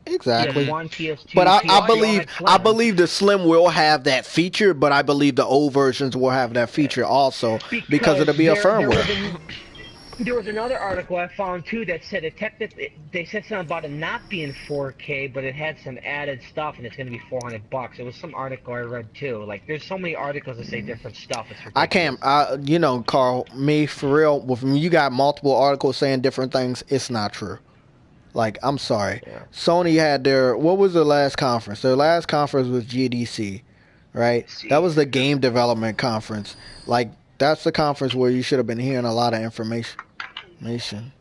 Exactly. PS1, PS2, but I PS3 believe the Slim will have that feature, but I believe the old versions will have that feature also because it'll be a firmware. There was another article I found too that said they said something about it not being 4K, but it had some added stuff and it's going to be $400. It was some article I read too. Like there's so many articles that say different stuff. It's ridiculous. I can't. You know, Carl, me for real. When you got multiple articles saying different things, it's not true. Like, I'm sorry. Yeah. Sony had what was the last conference? Their last conference was GDC, right? That was the game development conference. Like, that's the conference where you should have been hearing a lot of information.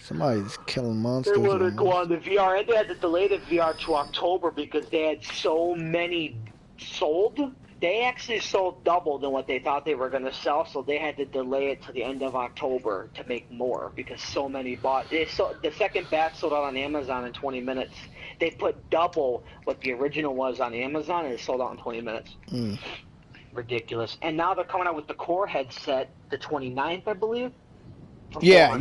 Somebody's killing monsters. They wanted to go on the VR, and they had to delay the VR to October because they had so many sold. They actually sold double than what they thought they were going to sell, so they had to delay it to the end of October to make more because so many bought. The second batch sold out on Amazon in 20 minutes. They put double what the original was on Amazon, and it sold out in 20 minutes. Ridiculous. And now they're coming out with the Core headset the 29th, I believe. Yeah.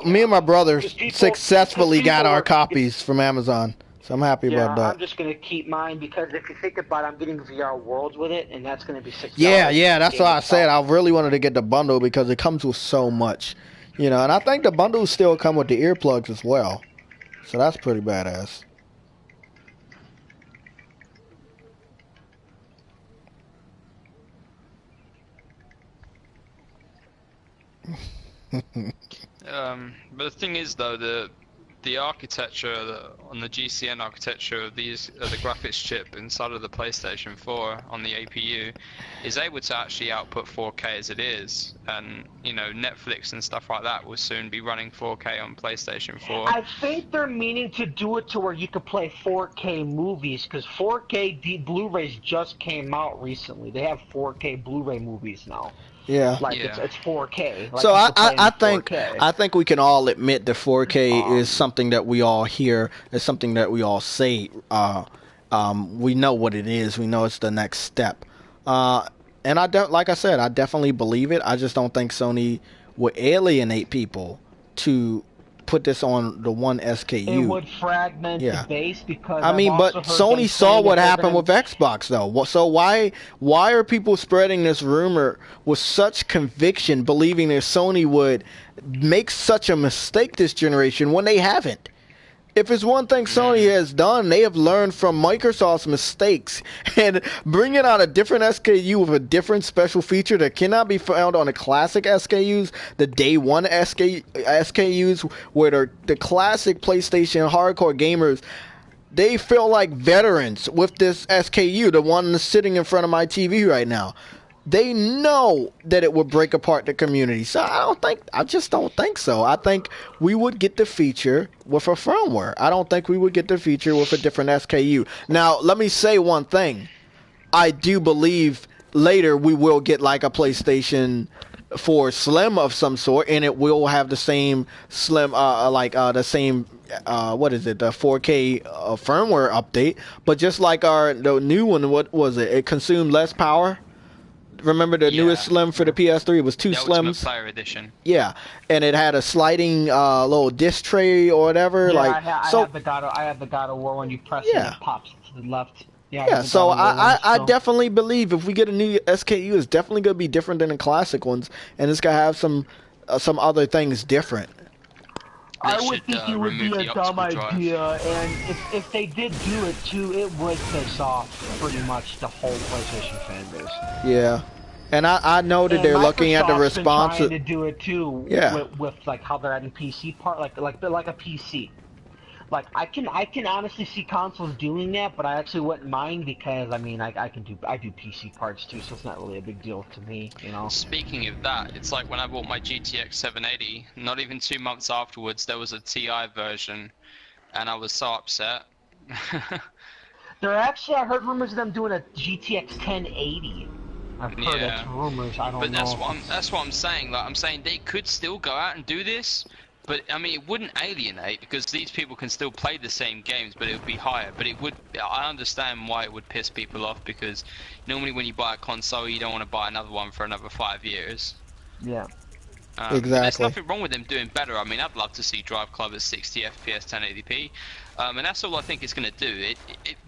Me and my brother successfully got our copies from Amazon. So I'm happy about that. I'm just going to keep mine because if you think about it, I'm getting VR Worlds with it, and that's going to be $6. Yeah, that's why I said I really wanted to get the bundle because it comes with so much. You know, and I think the bundles still come with the earplugs as well. So that's pretty badass. But the thing is, though, the architecture on the GCN architecture of the graphics chip inside of the PlayStation 4 on the APU is able to actually output 4K as it is, and you know, Netflix and stuff like that will soon be running 4K on PlayStation 4. I think they're meaning to do it to where you could play 4K movies because 4K Blu-rays just came out recently. They have 4K Blu-ray movies now. Yeah, it's 4K. Like so I think we can all admit that 4K is something that we all hear, is something that we all say. We know what it is. We know it's the next step. And like I said, I definitely believe it. I just don't think Sony would alienate people to put this on the one SKU. It would fragment the base because but Sony saw what happened with Xbox though. So why are people spreading this rumor with such conviction, believing that Sony would make such a mistake this generation when they haven't? If it's one thing Sony has done, they have learned from Microsoft's mistakes and bringing out a different SKU with a different special feature that cannot be found on the classic SKUs, the day one SKUs, where the classic PlayStation hardcore gamers, they feel like veterans with this SKU, the one that's sitting in front of my TV right now. They know that it would break apart the community. So I just don't think so. I think we would get the feature with a firmware. I don't think we would get the feature with a different SKU. Now, let me say one thing. I do believe later we will get like a PlayStation for Slim of some sort, and it will have the same Slim, the same, what is it, the 4K firmware update. But just like the new one, what was it? It consumed less power. Remember the newest Slim for the PS3 was two the Slims. Ultimate Player Edition. Yeah, and it had a sliding little disc tray or whatever. Yeah, like I have the God of War when you press it, it pops to the left. Yeah, so I definitely believe if we get a new SKU, it's definitely gonna be different than the classic ones, and it's gonna have some other things different. I would think it would be a dumb idea, and if they did do it too, it would piss off pretty much the whole PlayStation fan base. Yeah, and I know that they're looking at the response. Been trying to do it too. Yeah. With like how they're adding PC part, like a PC. Like I can honestly see consoles doing that, but I actually wouldn't mind because I mean I do PC parts too, so it's not really a big deal to me, you know. Speaking of that, it's like when I bought my GTX 780. Not even 2 months afterwards, there was a TI version, and I was so upset. I heard rumors of them doing a GTX 1080. I've heard that's rumors. I don't know. But that's what I'm saying. Like I'm saying they could still go out and do this. But, I mean, it wouldn't alienate, because these people can still play the same games, but it would be higher. But it would, I understand why it would piss people off, because normally when you buy a console, you don't want to buy another one for another 5 years. Yeah. Exactly. There's nothing wrong with them doing better. I mean, I'd love to see Drive Club at 60 FPS 1080p. And that's all I think it's going to do.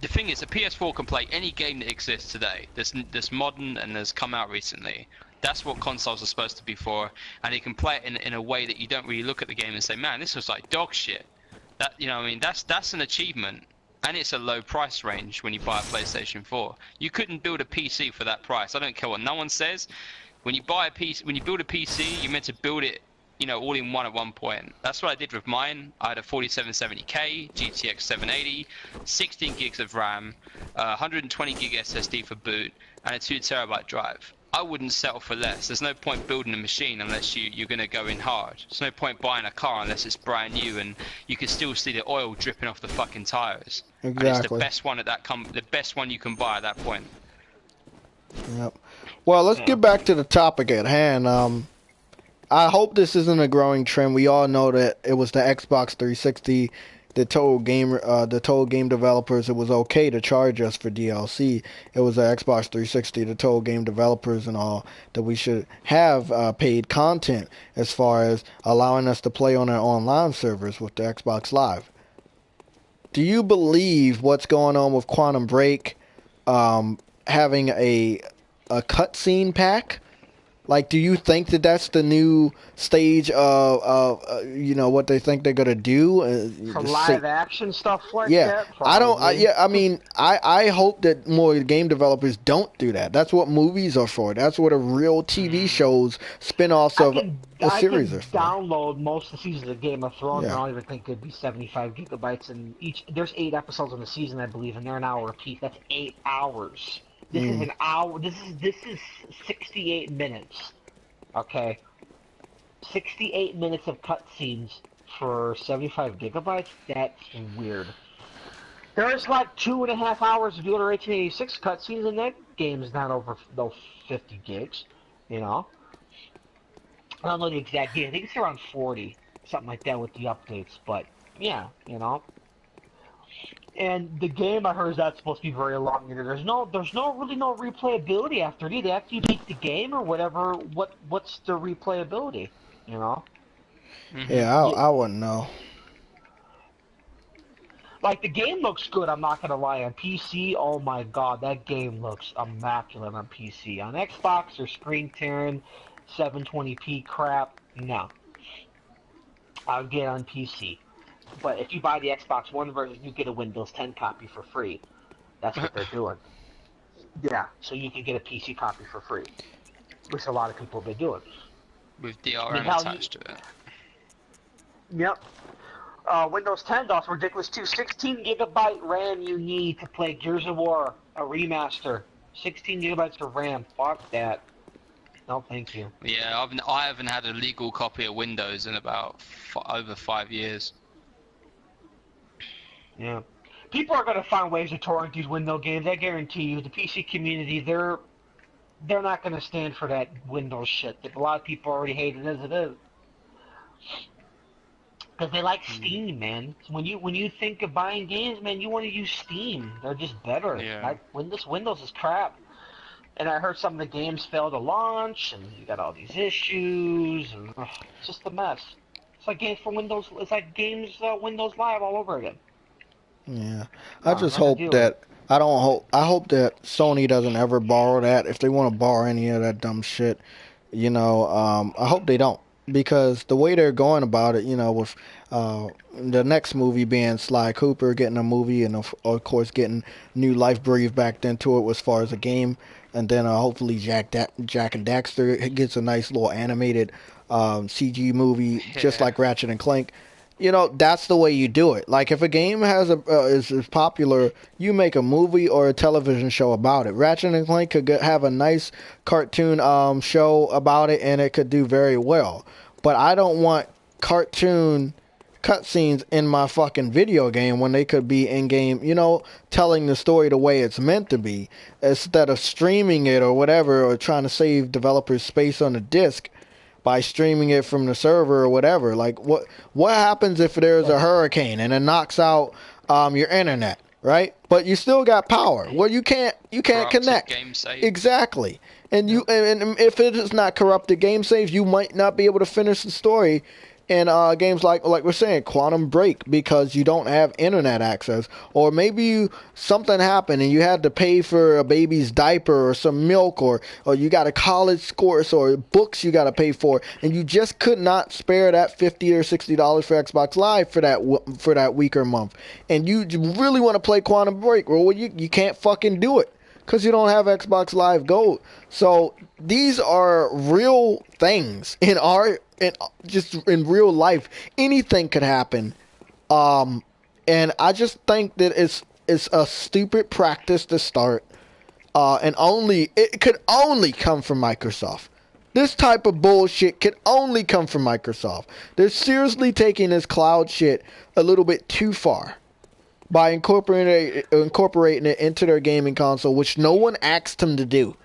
The thing is, the PS4 can play any game that exists today. That's modern and has come out recently. That's what consoles are supposed to be for, and you can play it in a way that you don't really look at the game and say, man, this was like dog shit. That, you know what I mean? That's an achievement, and it's a low price range when you buy a PlayStation 4. You couldn't build a PC for that price. I don't care what no one says. When you buy a PC, when you build a PC, you're meant to build it, you know, all in one at one point. That's what I did with mine. I had a 4770K, GTX 780, 16 gigs of RAM, 120 gig SSD for boot, and a 2 terabyte drive. I wouldn't settle for less. There's no point building a machine unless you're going to go in hard. There's no point buying a car unless it's brand new and you can still see the oil dripping off the fucking tires. Exactly. And it's the best one at the best one you can buy at that point. Yep. Well, let's get back to the topic at hand. I hope this isn't a growing trend. We all know that it was the Xbox 360 that told game developers it was okay to charge us for DLC. It was the Xbox 360 that told game developers and all that we should have paid content as far as allowing us to play on our online servers with the Xbox Live. Do you believe what's going on with Quantum Break having a cutscene pack? Like, do you think that that's the new stage of you know, what they think they're gonna do? For live action stuff like that? Probably. I hope that more game developers don't do that. That's what movies are for. That's what a real TV shows, spin-offs of a series are for. I can download most of the seasons of Game of Thrones. I don't even think it'd be 75 gigabytes. And there's 8 episodes in the season, I believe, and they're an hour apiece. That's 8 hours. This is an hour. This is 68 minutes. Okay, 68 minutes of cutscenes for 75 gigabytes. That's weird. There's like 2.5 hours of Builder 1886 cutscenes, and that game's not over 50 gigs. You know, I don't know the exact game. I think it's around 40, something like that, with the updates. But yeah, you know. And the game, I heard, is that's supposed to be very long. There's really no replayability after it either. After you beat the game or whatever, what's the replayability? You know? Yeah, I wouldn't know. Like, the game looks good, I'm not gonna lie. On PC, oh my god, that game looks immaculate on PC. On Xbox, or screen tearing, 720p crap, no. I'll get on PC. But if you buy the Xbox One version, you get a Windows 10 copy for free. That's what they're doing. Yeah, so you can get a PC copy for free, which a lot of people have been doing. With DRM attached to it. Yep. Windows 10 is also ridiculous too. 16 gigabyte RAM you need to play Gears of War, a remaster. 16 gigabytes of RAM. Fuck that. No, thank you. Yeah, I haven't had a legal copy of Windows in about over 5 years. Yeah. People are going to find ways to torrent these Windows games, I guarantee you. The PC community, they're they're not going to stand for that Windows shit that a lot of people already hate it as it is. Because they like Steam, man. When you think of buying games, man, you want to use Steam. They're just better. Yeah. Like Windows is crap. And I heard some of the games fail to launch, and you got all these issues, and it's just a mess. It's like games for Windows. It's like games Windows Live all over again. Yeah, I just hope that I hope that Sony doesn't ever borrow that. If they want to borrow any of that dumb shit, you know, I hope they don't, because the way they're going about it, you know, with the next movie being Sly Cooper getting a movie, and of course getting new life breathed back into it as far as a game, and then hopefully Jack and Daxter gets a nice little animated CG movie, just like Ratchet and Clank. You know, that's the way you do it. Like, if a game has is popular, you make a movie or a television show about it. Ratchet and Clank could have a nice cartoon show about it, and it could do very well. But I don't want cartoon cutscenes in my fucking video game when they could be in game, you know, telling the story the way it's meant to be, instead of streaming it or whatever, or trying to save developers space on the disc by streaming it from the server or whatever. Like, what happens if there's a hurricane and it knocks out your internet, right? But you still got power. Well, you can't connect. Game save. Exactly. And and if it is not corrupted game saves, you might not be able to finish the story in games like we're saying, Quantum Break, because you don't have internet access. Or maybe something happened and you had to pay for a baby's diaper or some milk, or you got a college course or books you got to pay for, and you just could not spare that $50 or $60 for Xbox Live for that week or month, and you really want to play Quantum Break. Well, you can't fucking do it because you don't have Xbox Live Gold. So these are real things in just in real life. Anything could happen, and I just think that it's a stupid practice to start, and it could only come from Microsoft. This type of bullshit could only come from Microsoft. They're seriously taking this cloud shit a little bit too far by incorporating it into their gaming console, which no one asked them to do.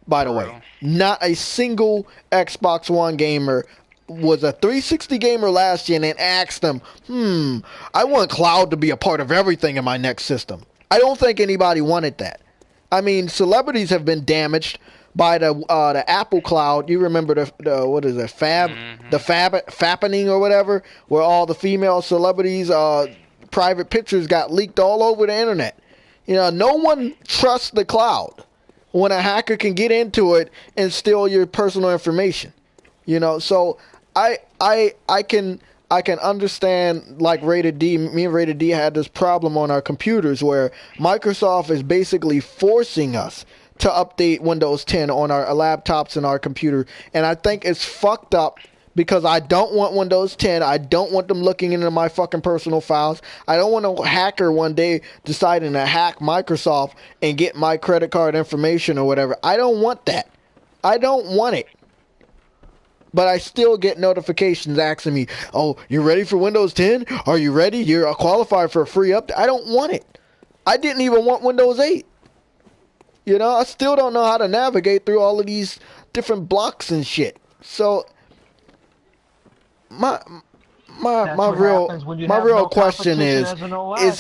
By the way, not a single Xbox One gamer was a 360 gamer last year and asked them, I want cloud to be a part of everything in my next system. I don't think anybody wanted that. I mean, celebrities have been damaged by the Apple Cloud. You remember the what is it, fappening or whatever, where all the female celebrities' private pictures got leaked all over the internet. You know, no one trusts the cloud when a hacker can get into it and steal your personal information. You know, so I can understand, like Rated D, me and Rated D had this problem on our computers where Microsoft is basically forcing us to update Windows 10 on our laptops and our computer, and I think it's fucked up. Because I don't want Windows 10. I don't want them looking into my fucking personal files. I don't want a hacker one day deciding to hack Microsoft and get my credit card information or whatever. I don't want that. I don't want it. But I still get notifications asking me, oh, you ready for Windows 10? Are you ready? You're qualified for a free update. I don't want it. I didn't even want Windows 8. You know, I still don't know how to navigate through all of these different blocks and shit. So my real question is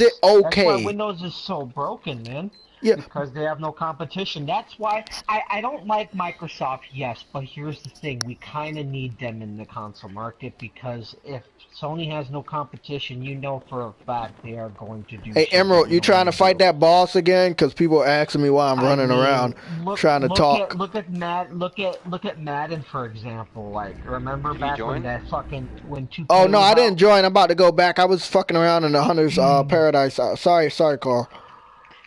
it okay? That's why Windows is so broken, man. Yeah. Because they have no competition. That's why I don't like Microsoft, yes, but here's the thing. We kind of need them in the console market, because if Sony has no competition, you know for a fact they are going to do. Hey, Emerald, you trying to fight that boss again? Because people are asking me why I'm running around trying to talk. Look at Madden, for example. Like, remember back when that fucking Oh no, I didn't join. I'm about to go back. I was fucking around in the Hunter's Paradise. Sorry, Carl.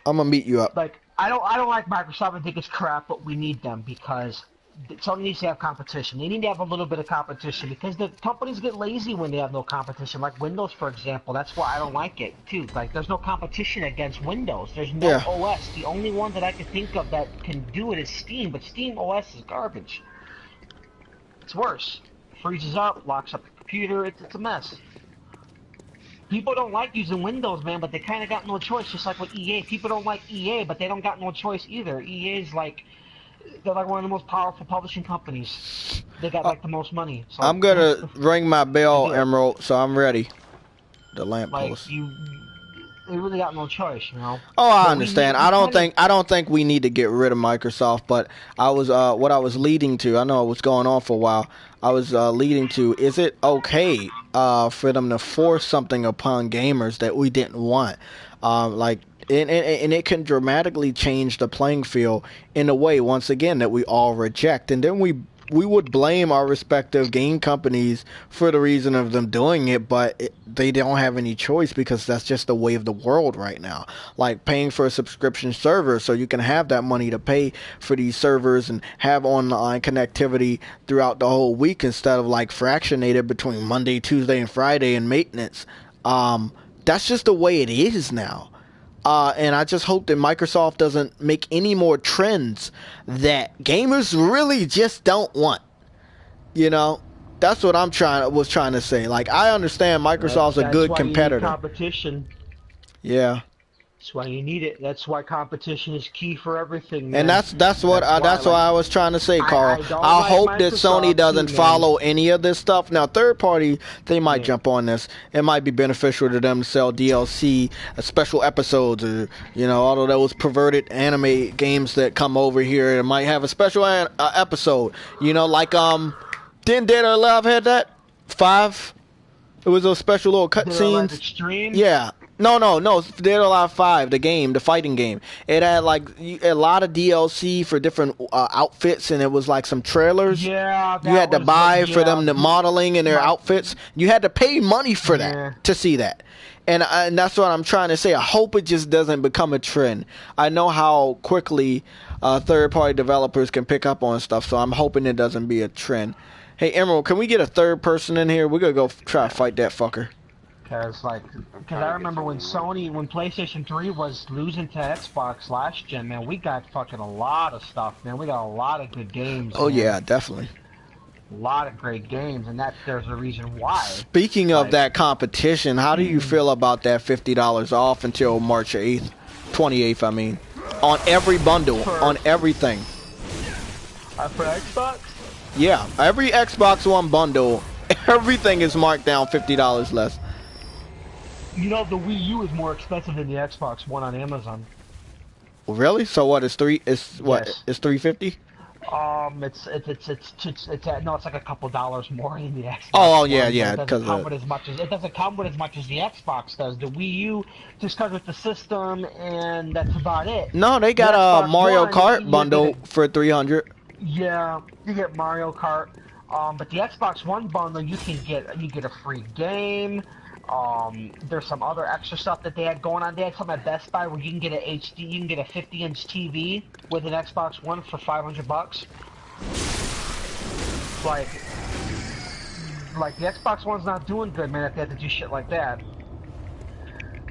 I'm gonna meet you up. Like, I don't like Microsoft. I think it's crap, but we need them because Sony needs to have competition. They need to have a little bit of competition because the companies get lazy when they have no competition. Like Windows, for example. That's why I don't like it too. Like, there's no competition against Windows. There's no OS. The only one that I can think of that can do it is Steam, but Steam OS is garbage. It's worse. Freezes up, locks up the computer. It's a mess. People don't like using Windows, man, but they kind of got no choice, just like with EA. People don't like EA, but they don't got no choice either. EA is like, They're like one of the most powerful publishing companies. They got like the most money. So I'm gonna ring my bell, Emerald, so I'm ready. The like lamppost. they really got no choice, you know. Oh, I But understand. I don't think we need to get rid of Microsoft, but I was what I was leading to. I know it was going on for a while. I was leading to, is it okay for them to force something upon gamers that we didn't want? Like and it can dramatically change the playing field in a way, once again, that we all reject, and then we would blame our respective game companies for the reason of them doing it, but they don't have any choice because that's just the way of the world right now. Like paying for a subscription server so you can have that money to pay for these servers and have online connectivity throughout the whole week instead of like fractionated between Monday, Tuesday, and Friday and maintenance. That's just the way it is now. And I just hope that Microsoft doesn't make any more trends that gamers really just don't want. You know, that's what was trying to say. Like, I understand Microsoft's a good competitor. You need competition. Yeah. That's why you need it. That's why competition is key for everything. Man. And that's why I was trying to say, Carl. I hope that Sony doesn't follow any of this stuff. Now, third party, they might jump on this. It might be beneficial to them to sell DLC, special episodes, or all of those perverted anime games that come over here. It might have a special episode. Like didn't Dead or Alive had that 5? It was those special little cutscenes. Yeah. No. Dead or Alive 5, the game, the fighting game. It had like a lot of DLC for different outfits, and it was like some trailers. Yeah, you had to buy for them the modeling and their outfits. You had to pay money for that to see that. And that's what I'm trying to say. I hope it just doesn't become a trend. I know how quickly third-party developers can pick up on stuff, so I'm hoping it doesn't be a trend. Hey, Emerald, can we get a third person in here? We're going to go try to fight that fucker. Because I remember when PlayStation 3 was losing to Xbox last gen, man, we got fucking a lot of stuff, man. We got a lot of good games. Oh, man. Yeah, definitely. A lot of great games, and there's a reason why. Speaking of that competition, how do you feel about that $50 off until March 8th? 28th, I mean. On every bundle, on everything. For Xbox? Yeah, every Xbox One bundle, everything is marked down $50 less. The Wii U is more expensive than the Xbox One on Amazon. Really? So what is $350? It's like a couple dollars more in the Xbox. Oh yeah, One, yeah. It doesn't come with as much as the Xbox does. The Wii U just comes with the system, and that's about it. No, they got a Mario Kart bundle for $300. Yeah, you get Mario Kart. But the Xbox One bundle, you get a free game. There's some other extra stuff that they had going on. They had something at Best Buy where you can get a 50-inch TV with an Xbox One for $500. Like the Xbox One's not doing good, man. If they have to do shit like that.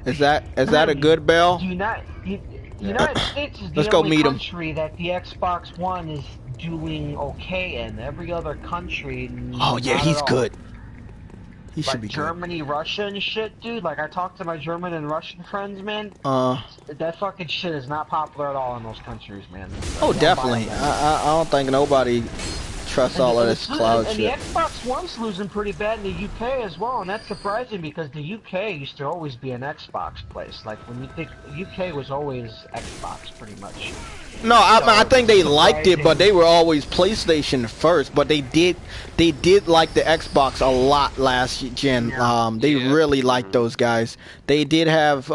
Is that a good bell? The United States is the only country that the Xbox One is doing okay in. Every other country. Oh yeah, he's good. He should be Germany, good. Russia, and shit, dude. Like I talked to my German and Russian friends, man. That fucking shit is not popular at all in those countries, man. Oh, definitely. I don't think nobody trusts all of this cloud shit. And the Xbox One's losing pretty bad in the UK as well, and that's surprising because the UK used to always be an Xbox place. Like when you think UK was always Xbox, pretty much. No, I think they liked it, but they were always PlayStation first. But they did like the Xbox a lot last gen. They really liked those guys. They did have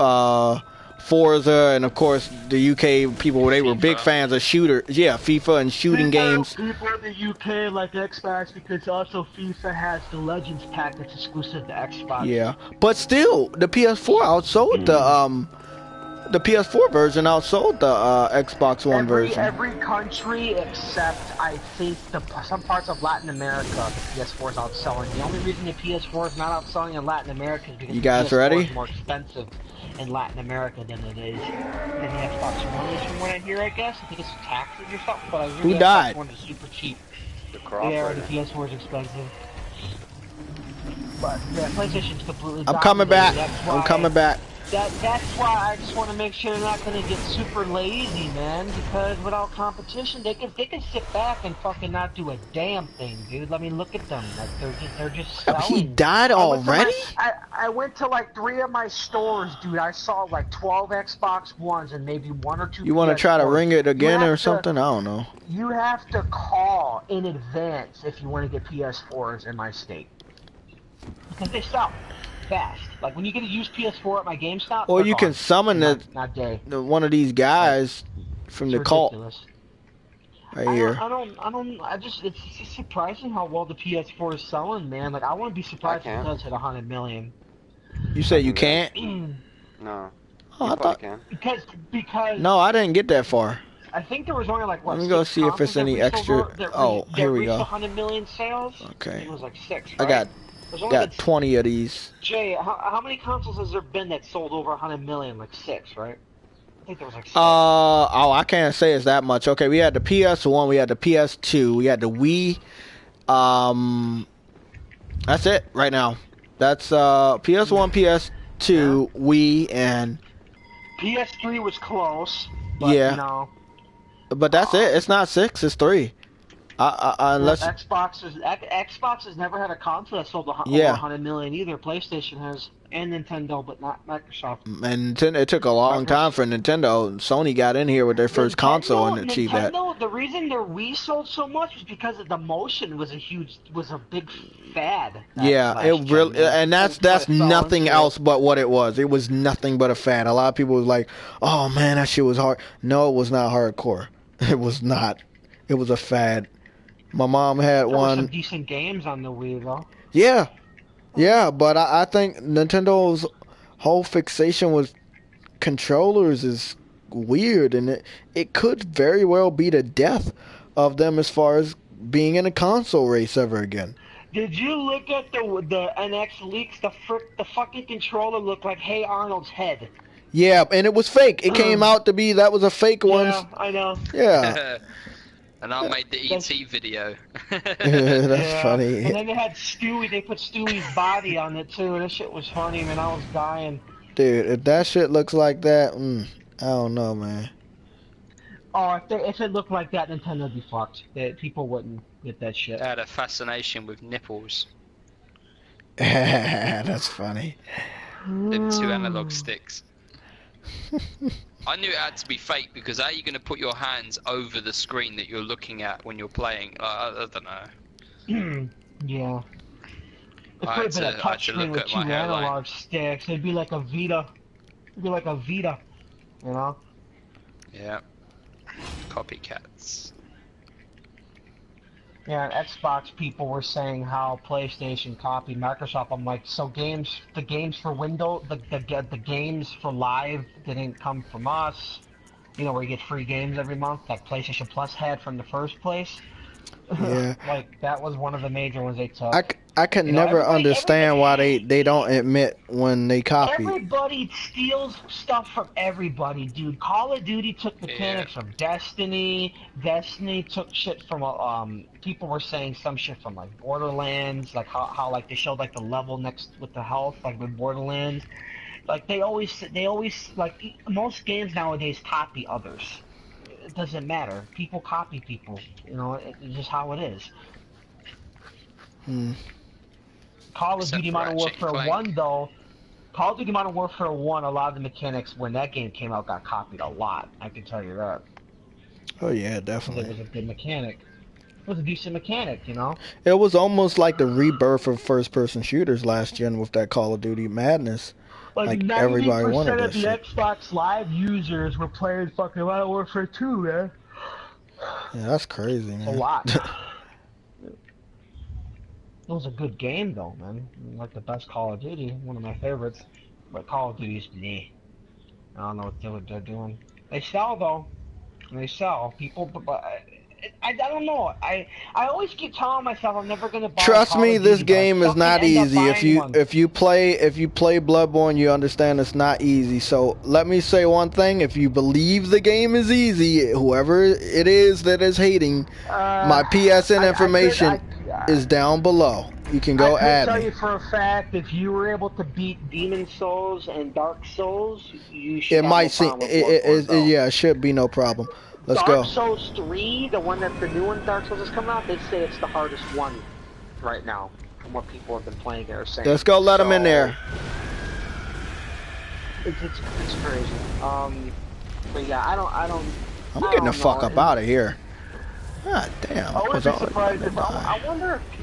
Forza, and of course the UK people, they were big fans of shooters. Yeah, FIFA and shooting games. People in the UK like Xbox because also FIFA has the Legends pack that's exclusive to Xbox. Yeah, but still, the PS4 outsold the PS4 version outsold the Xbox One version. Every country except, I think, some parts of Latin America, the PS4 is outselling. The only reason the PS4 is not outselling in Latin America is because you guys the PS4 ready? is more expensive in Latin America than it is than the Xbox One is from what I hear, I guess. I think it's taxes or something, but I hear Who died? The Xbox One is super cheap. Yeah, the PS4 is expensive. But yeah, PlayStation's completely I'm coming back. I'm coming back. That's why I just want to make sure they're not going to get super lazy, man. Because without competition, they can sit back and fucking not do a damn thing, dude. Let me look at them. Like they're just selling. He died already? I went to like 3 of my stores, dude. I saw like 12 Xbox Ones and maybe 1 or 2. You want to try to ring it again or to, something? I don't know. You have to call in advance if you want to get PS4s in my state, because they sell fast. Like when you get a used PS4 at my GameStop, Or you can summon one of these guys from the cult right here. It's just surprising how well the PS4 is selling, man. Like I wouldn't be surprised if it does hit 100 million. You say you can't? No. Oh, I thought because no, I didn't get that far. I think there was only like what? Let me go see if it's any extra. Here we go. 100 million sales. Okay. It was like 6. Right? I got 20 of these. Jay, how many consoles has there been that sold over 100 million? Like 6, right? I think there was like 6. I can't say it's that much. Okay, we had the PS1, we had the PS2, we had the Wii. That's it right now. That's PS1, PS2, Wii, and PS3 was close. But, yeah. You know, but that's it. It's not 6. It's 3. Unless Xbox has never had a console that sold over 100 million either. PlayStation has, and Nintendo, but not Microsoft. And it took a long time for Nintendo. Sony got in here with their first console and achieved that. The reason their Wii sold so much was because the motion was a big fad. Yeah, it really, and that's nothing else but what it was. It was nothing but a fad. A lot of people was like, "Oh man, that shit was hard." No, it was not hardcore. It was not. It was a fad. My mom had there one. Were some decent games on the Wii, though. Yeah, but I think Nintendo's whole fixation with controllers is weird, and it could very well be the death of them as far as being in a console race ever again. Did you look at the NX leaks? The fucking controller looked like Hey Arnold's head. Yeah, and it was fake. It came out to be that was a fake one. Yeah, I know. Yeah. And I made the ET video. That's funny. And then they had Stewie. They put Stewie's body on it too. That shit was funny, man. I was dying. Dude, if that shit looks like that, I don't know, man. Oh, if it looked like that, Nintendo'd be fucked. People wouldn't get that shit. They had a fascination with nipples. That's funny. Them 2 analog sticks. I knew it had to be fake because how are you going to put your hands over the screen that you're looking at when you're playing? I don't know. Yeah. It could have been a touch screen with 2 analog sticks. It'd be like a Vita. You know? Yeah. Copycats. Yeah, and Xbox people were saying how PlayStation copied Microsoft. I'm like, so the games for Windows, the games for Live didn't come from us. You know, where you get free games every month, like PlayStation Plus had from the first place. Yeah. Like, that was one of the major ones they took. I can never understand why they don't admit when they copy. Everybody steals stuff from everybody, dude. Call of Duty took mechanics from Destiny. Destiny took shit from people were saying some shit from like Borderlands, like how like they showed like the level next with the health, like with Borderlands. Like they always like most games nowadays copy others. It doesn't matter. People copy people. You know, it's just how it is. Call of Duty Modern Warfare 1, though. Call of Duty Modern Warfare 1, a lot of the mechanics when that game came out got copied a lot. I can tell you that. Oh yeah, definitely. It was a good mechanic. It was a decent mechanic, you know? It was almost like the rebirth of first-person shooters last gen with that Call of Duty madness. Like everybody wanted that shit. 90% of the Xbox Live users were playing fucking Modern Warfare 2, man. Yeah, that's crazy, man. A lot. It was a good game, though, man. Like the best Call of Duty, one of my favorites. But Call of Duty's me. I don't know what they're doing. They sell, though. They sell. People, but I don't know. I always keep telling myself I'm never gonna buy. Trust me, this game is not easy. If you play Bloodborne, you understand it's not easy. So let me say one thing: if you believe the game is easy, whoever it is that is hating, my PSN information is down below. you can go I can add tell me. you for a fact, if you were able to beat Demon Souls and Dark Souls, you should It have might no seem, problem with Bloodborne, though. yeah, it should be no problem. Let's Dark go. Souls 3, the one that the new one, Dark Souls, is coming out, they say it's the hardest one right now, from what people have been playing are saying. Let's go let him in there. It's crazy. But yeah, I don't. I'm getting the fuck up out of here. God damn. I wouldn't be surprised if die.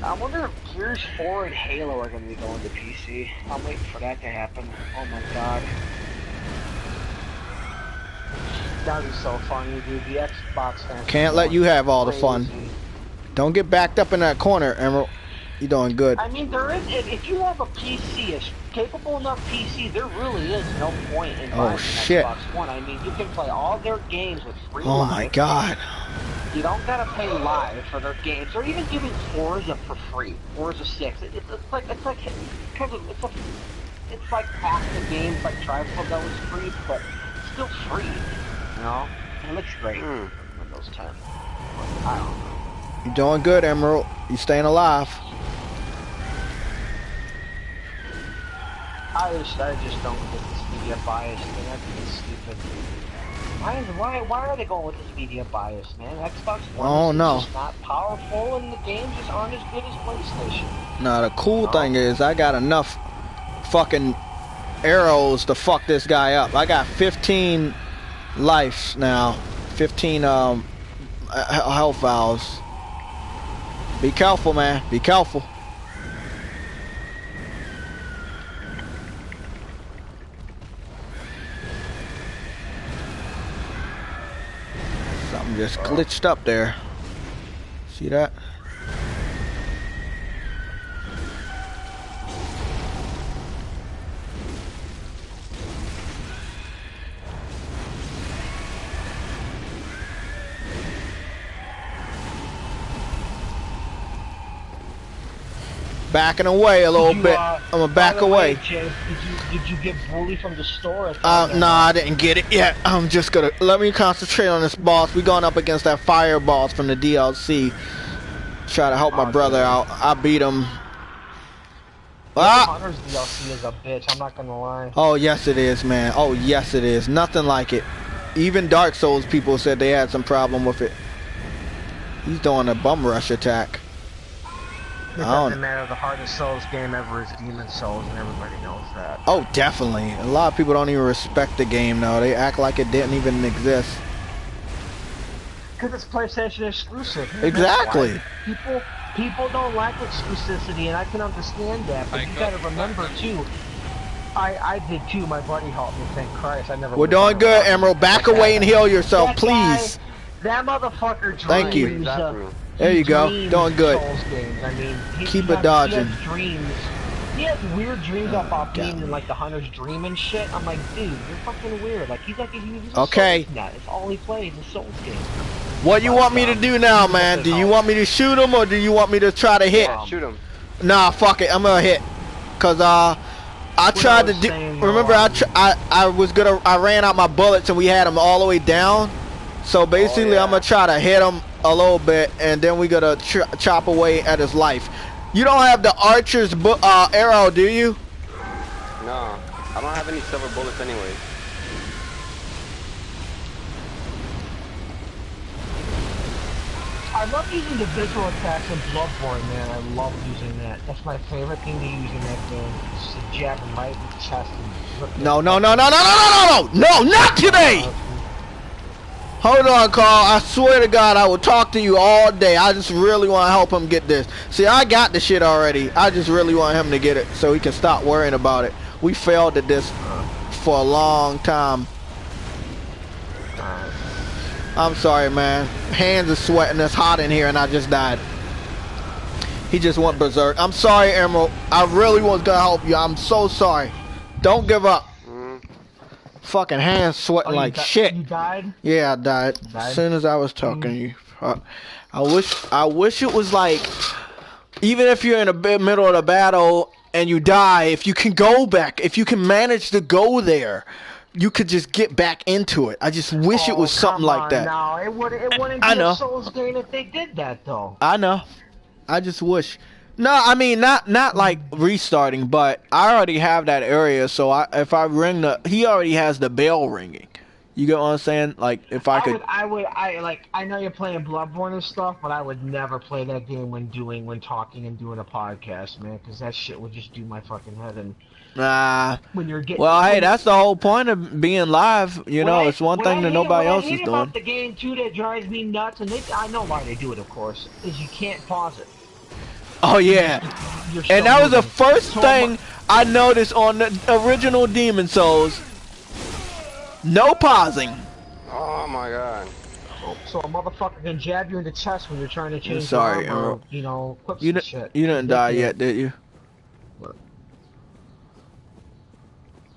I wonder if Gears 4 and Halo are going to be going to PC. I'm waiting for that to happen. Oh my god. That'd be so funny, dude. The Xbox fans. Can't let you have all the fun. Crazy. Don't get backed up in that corner, Emerald. You doing good. I mean, there is. If you have a PC, a capable enough PC, there really is no point in buying an Xbox One. I mean, you can play all their games with free Oh live. my god. You don't gotta pay live for their games. They're even giving Forza for free. Forza 6. It's like half the games like Tribe Club that was free, but still free. You know, it looks great. Windows 10. I don't know. You doing good, Emerald. You staying alive. I just don't get this media bias thing. I think it's stupid. Why are they going with this media bias, man? Xbox One is just not powerful, and the games just aren't as good as PlayStation. Now the cool thing is, I got enough fucking arrows to fuck this guy up. I got 15 lives now. 15 health vials. Be careful, man. Be careful. Something just glitched up there. See that? Backing away a little bit. I'm gonna back away. Jay, did you get bullied from the store? No, I didn't get it yet. I'm just gonna let me concentrate on this boss. We going up against that fire boss from the DLC. Try to help my brother out. I beat him. Hunter's DLC is a bitch. I'm not gonna lie. Oh yes, it is, man. Oh yes, it is. Nothing like it. Even Dark Souls people said they had some problem with it. He's doing a bum rush attack. It doesn't matter. The hardest Souls game ever is Demon Souls, and everybody knows that. Oh, definitely. A lot of people don't even respect the game now. They act like it didn't even exist. Because it's PlayStation exclusive. Exactly. People don't like exclusivity, and I can understand that. But you gotta remember too. I did too. My buddy helped me. Thank Christ. I never. We're doing good, Emerald. Back away and heal yourself, please. That motherfucker. Thank you. There you go. Doing good. I mean, keep it dodging. He has weird dreams about being in like the Hunter's Dream and shit. I'm like, dude, you're fucking weird. Like he's a okay. Souls nut. It's all he plays is Souls games. What you want me to do now, man? Do you want me to shoot him or do you want me to try to hit? Yeah, shoot him. Nah, fuck it. I'm gonna hit. Cause I tried to do. Remember, I ran out my bullets and we had him all the way down. So basically, I'm gonna try to hit him a little bit, and then we gotta chop away at his life. You don't have the archer's arrow, do you? No, I don't have any silver bullets anyway. I love using the visual attacks in Bloodborne, man. I love using that. That's my favorite thing to use in that game. Just to jab him right in the chest and No, not today! Hold on, Carl. I swear to God, I will talk to you all day. I just really want to help him get this. See, I got the shit already. I just really want him to get it so he can stop worrying about it. We failed at this for a long time. I'm sorry, man. Hands are sweating. It's hot in here, and I just died. He just went berserk. I'm sorry, Emerald. I really was going to help you. I'm so sorry. Don't give up. Fucking hands sweating like shit. You died? Yeah, I died. As soon as I was talking to you. I wish it was like, even if you're in the middle of the battle and you die, if you can go back, if you can manage to go there, you could just get back into it. I just wish it was something like that. No, it wouldn't be a Souls game if they did that, though. I know. I just wish. No, I mean not like restarting, but I already have that area. So if I ring he already has the bell ringing. You get what I'm saying? Like if I could. I know you're playing Bloodborne and stuff, but I would never play that game when talking and doing a podcast, man, because that shit would just do my fucking head in. Nah. When you're getting. Well, hey, that's the whole point of being live. You know, it's one thing that nobody else is doing. What I hate about the game too that drives me nuts, and I know why they do it, of course, is you can't pause it. Oh yeah, and that was the first thing I noticed on the original Demon Souls. No pausing. Oh my god. So a motherfucker can jab you in the chest when you're trying to change sorry, armor, you know, equip you some shit. You didn't die yet, did you?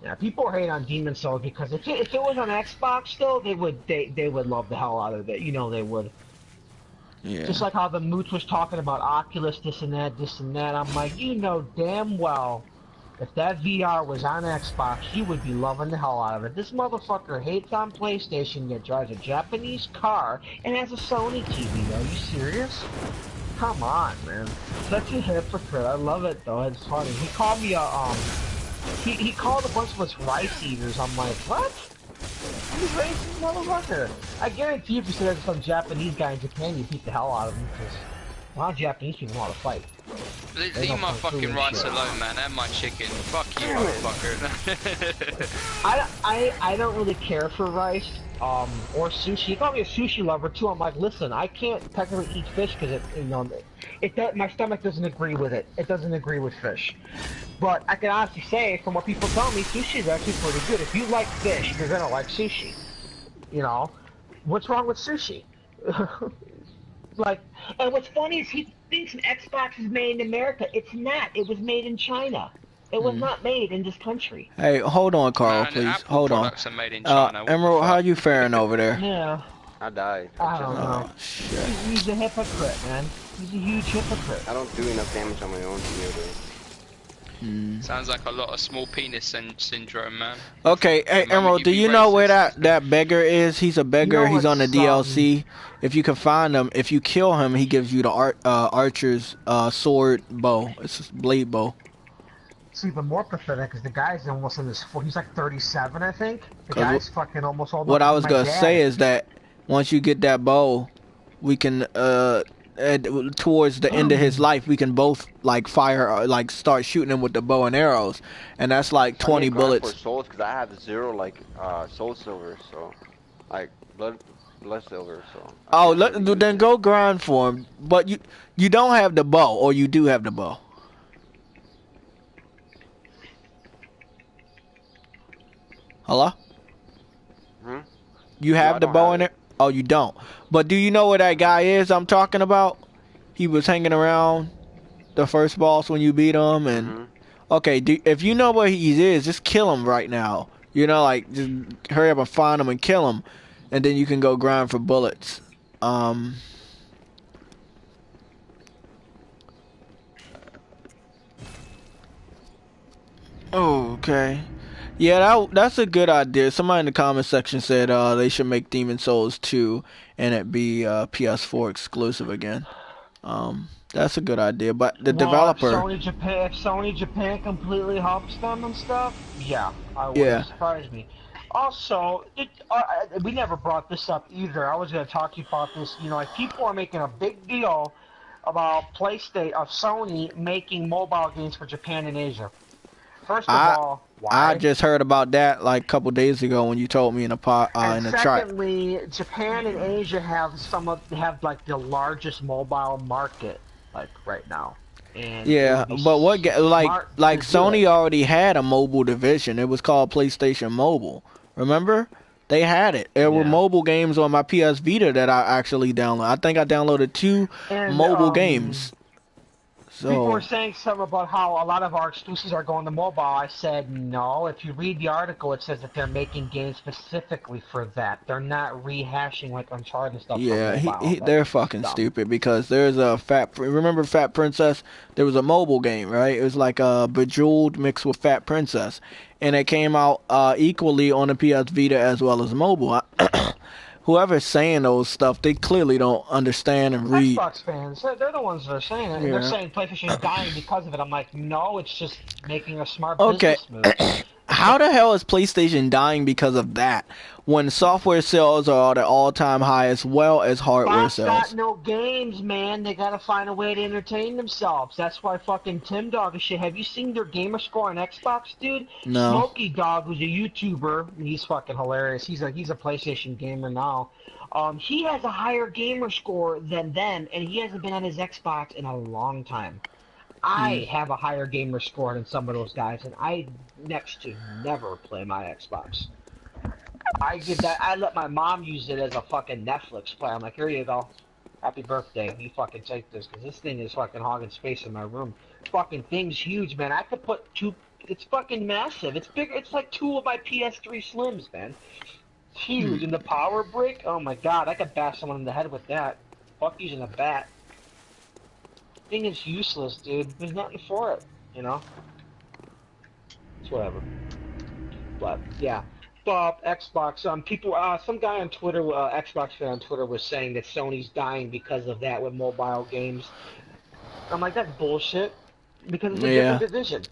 Yeah, people hate on Demon Souls because if it was on Xbox still, they would love the hell out of it. You know they would. Yeah. Just like how the Mooch was talking about Oculus, this and that. I'm like, you know damn well, if that VR was on Xbox, you would be loving the hell out of it. This motherfucker hates on PlayStation, yet drives a Japanese car and has a Sony TV. Are you serious? Come on, man. Such a hypocrite. I love it though. It's funny. He called me he called a bunch of us rice eaters. I'm like, what? You racist motherfucker. I guarantee you if you said that to some Japanese guy in Japan, you'd beat the hell out of him, because a lot of Japanese people know how to fight. Leave my fucking rice alone, man, and my chicken. Fuck you, motherfucker. I don't really care for rice, or sushi. He called me a sushi lover too. I'm like, listen, I can't technically eat fish because my stomach doesn't agree with it. It doesn't agree with fish. But I can honestly say, from what people tell me, sushi is actually pretty good. If you like fish, you're gonna like sushi. You know, what's wrong with sushi? Like, and what's funny is he thinks an Xbox is made in America. It's not. It was made in China. It was not made in this country. Hey, hold on, Carl, please. Hold on. Are made in China. Emerald, how you faring over there? Yeah. I died. I don't know. Oh, shit. He's a hypocrite, man. He's a huge hypocrite. I don't do enough damage on my own to be able to. Sounds like a lot of small penis syndrome, man. Okay, hey Emerald, do you know where that beggar is? He's a beggar. You know He's on the DLC. If you can find him, if you kill him, he gives you the archer's sword bow. It's a blade bow. It's even more pathetic because the guy's almost in his he's like 37, I think. The guy's fucking almost old. What I was gonna say is that once you get that bow, we can towards the end of his life, we can both like fire, like start shooting him with the bow and arrows, and that's like 20 bullets. For souls, because I have 0 like soul silver, so like blood silver. So. Oh, then go grind for him. But you don't have the bow, or you do have the bow. Hello? You have the bow in it? Oh, you don't. But do you know where that guy is I'm talking about? He was hanging around the first boss when you beat him, and okay, if you know where he is, just kill him right now. You know, like just hurry up and find him and kill him, and then you can go grind for bullets. Okay. Yeah, that's a good idea. Somebody in the comment section said they should make Demon Souls 2 and it be PS4 exclusive again. That's a good idea. But the developer... If Sony Japan completely helps them and stuff, yeah, I wouldn't surprise me. Also, we never brought this up either. I was going to talk to you about this. You know, like people are making a big deal about Sony making mobile games for Japan and Asia. First of all, why? I just heard about that like a couple days ago when you told me in the chat. Secondly, Japan and Asia have like the largest mobile market like right now. And yeah, but like Sony already had a mobile division. It was called PlayStation Mobile. Remember? They had it. There were mobile games on my PS Vita that I actually downloaded. I think I downloaded 2 mobile games. So, people were saying something about how a lot of our exclusives are going to mobile. I said no. If you read the article, it says that they're making games specifically for that. They're not rehashing like Uncharted stuff. Yeah, they're fucking stupid because there's a remember Fat Princess? There was a mobile game, right? It was like a Bejeweled mixed with Fat Princess, and it came out equally on the PS Vita as well as mobile. whoever's saying those stuff, they clearly don't understand and read. Xbox fans, they're the ones that are saying it, and they're Yeah. saying PlayStation is dying because of it. I'm like, no, it's just making a smart Okay. business move. How the hell is PlayStation dying because of that? When software sales are at an all-time high as well as hardware Xbox got sales. no games, man. They gotta find a way to entertain themselves. That's why fucking Tim Dog and shit. Have you seen their gamer score on Xbox, dude? No. Smokey Dog, who's a YouTuber, he's fucking hilarious. He's a PlayStation gamer now. He has a higher gamer score than them, and he hasn't been on his Xbox in a long time. I have a higher gamer score than some of those guys, and I next to never play my Xbox. I let my mom use it as a fucking Netflix play. I'm like, here you go. Happy birthday. You fucking take this, because this thing is fucking hogging space in my room. Fucking thing's huge, man. I could put two... It's fucking massive. It's bigger. It's like two of my PS3 Slims, man. It's huge. And the power brick, oh my god, I could bash someone in the head with that. Fuck using a bat. Thing is useless, dude. There's nothing for it, you know? It's whatever. But, yeah. Xbox, people, some guy on Twitter, Xbox fan on Twitter was saying that Sony's dying because of that with mobile games. I'm like, that's bullshit. Because it's a different division.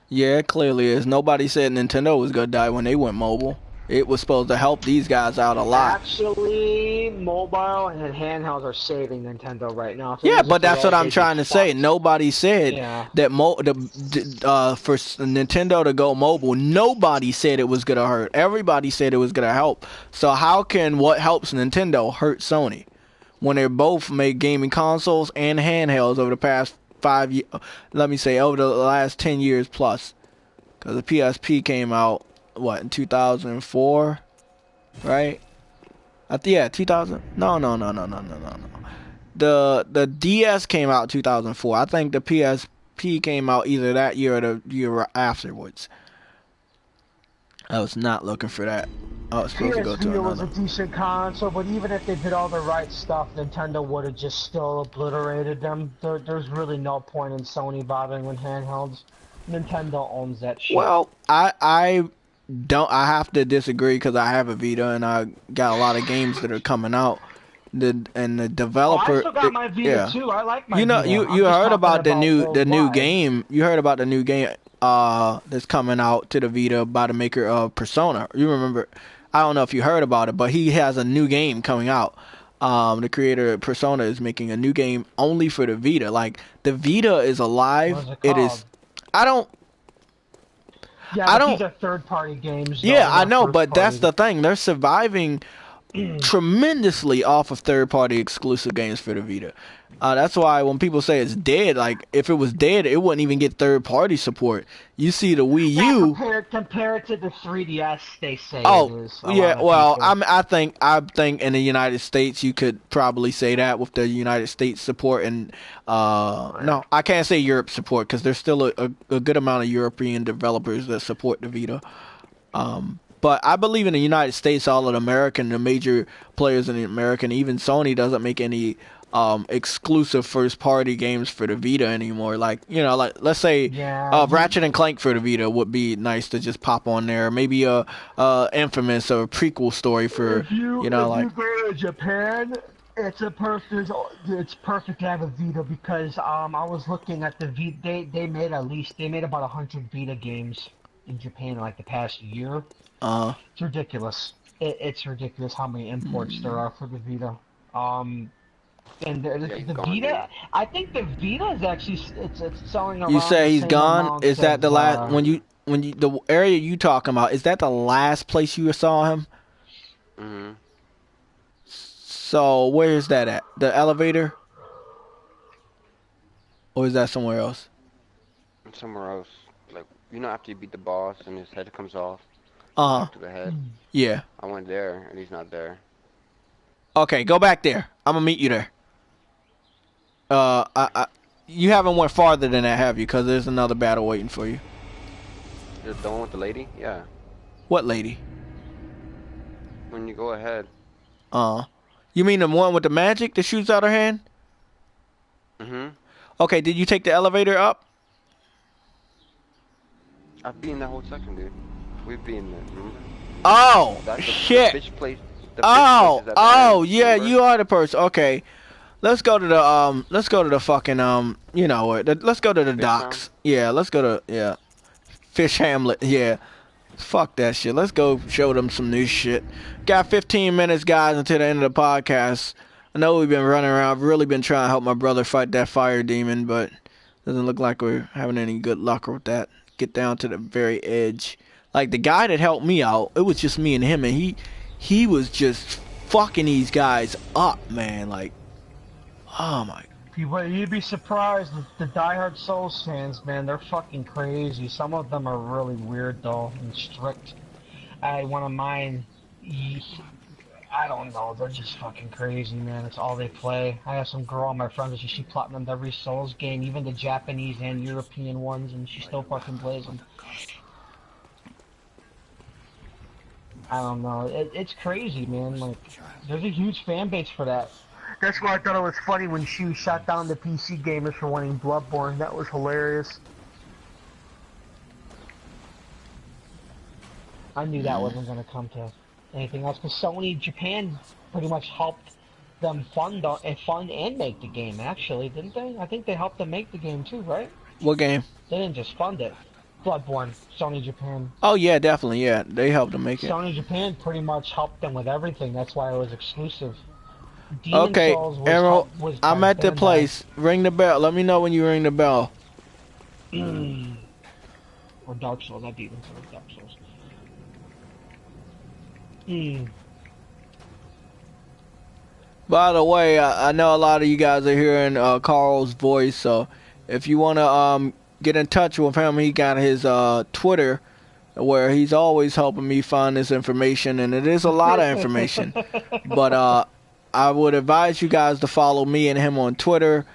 Yeah, it clearly is. Nobody said Nintendo was gonna die when they went mobile. It was supposed to help these guys out a lot. Actually, mobile and handhelds are saving Nintendo right now. So yeah, but that's what I'm trying to say. Nobody said that for Nintendo to go mobile, nobody said it was going to hurt. Everybody said it was going to help. So how can what helps Nintendo hurt Sony when they both make gaming consoles and handhelds over the past 5 years? Let me say over the last 10 years plus. Because the PSP came out, what, in 2004, right? 2000. No. The DS came out in 2004. I think the PSP came out either that year or the year afterwards. I was not looking for that. I was supposed to go to another. was a decent console, but even if they did all the right stuff, Nintendo would have just still obliterated them. There's really no point in Sony bothering with handhelds. Nintendo owns that shit. Well, I have to disagree because I have a Vita and I got a lot of games that are coming out. The developer. I still got my Vita too. I like my Vita. You heard about the new game. You heard about the new game that's coming out to the Vita by the maker of Persona. You remember? I don't know if you heard about it, but he has a new game coming out. The creator of Persona is making a new game only for the Vita. Like the Vita is alive. It is. I don't. Yeah, these are third-party games. Yeah, I know, but that's the thing. They're surviving tremendously off of third-party exclusive games for the Vita. That's why when people say it's dead, like if it was dead, it wouldn't even get third-party support. You see the Wii U. Compared to the 3DS, they say. Oh, it is. yeah. Well, I think in the United States you could probably say that with the United States support, and no, I can't say Europe support because there's still a good amount of European developers that support the Vita. But I believe in the United States, all of the major players in America, and even Sony doesn't make any exclusive first-party games for the Vita anymore. Like, like let's say Ratchet and Clank for the Vita would be nice to just pop on there. Maybe a Infamous or a prequel story for if you go to Japan. It's perfect to have a Vita because I was looking at the Vita. They made about 100 Vita games in Japan in like the past year. It's ridiculous. It's ridiculous how many imports there are for the Vita. And the Vita, I think the Vita is actually it's selling around. You say he's gone? Is that the last when you the area you talking about? Is that the last place you saw him? Mm-hmm. So where is that at? The elevator? Or is that somewhere else? Somewhere else. Like after you beat the boss and his head comes off. To the head. Yeah. I went there and he's not there. Okay, go back there. I'm gonna meet you there. You haven't went farther than that, have you? Because there's another battle waiting for you. The one with the lady? Yeah. What lady? When you go ahead. You mean the one with the magic that shoots out her hand? Mm-hmm. Okay, did you take the elevator up? I've been in that whole section, dude. We've been there. Oh, that's shit. The bitch place. the Oh, places at the oh, end, yeah, remember? you are the person. Okay, let's go to the fucking you know what? Let's go to the Fish Mound? docks. Yeah, let's go to Fish Hamlet. Yeah, fuck that shit. Let's go show them some new shit. Got 15 minutes, guys, until the end of the podcast. I know we've been running around. I've really been trying to help my brother fight that fire demon, but doesn't look like we're having any good luck with that. Get down to the very edge. Like the guy that helped me out, it was just me and him, and he was just fucking these guys up, man. Like, oh my. You'd be surprised, the diehard Souls fans, man, they're fucking crazy. Some of them are really weird, though, and strict. One of mine, I don't know, they're just fucking crazy, man. It's all they play. I have some girl on my friends, she platinum every Souls game, even the Japanese and European ones, and she still fucking plays them. I don't know, it's crazy, man. Like, there's a huge fan base for that. That's why I thought it was funny when she shot down the PC gamers for wanting Bloodborne. That was hilarious. I knew that wasn't going to come to anything else, because Sony Japan pretty much helped them fund and make the game, actually, didn't they? I think they helped them make the game too, right? What game? They didn't just fund it. Bloodborne, Sony Japan. Oh yeah, definitely, yeah. They helped them make it. Sony Japan pretty much helped them with everything. That's why it was exclusive. Demon Okay, Souls Emerald, was I'm by at the Bandai. place. Ring the bell. Let me know when you ring the bell. Or Dark Souls, not Demon Souls, Dark Souls. By the way, I know a lot of you guys are hearing Carl's voice, so if you want to get in touch with him, he got his Twitter, where he's always helping me find this information, and it is a lot of information. But I would advise you guys to follow me and him on Twitter.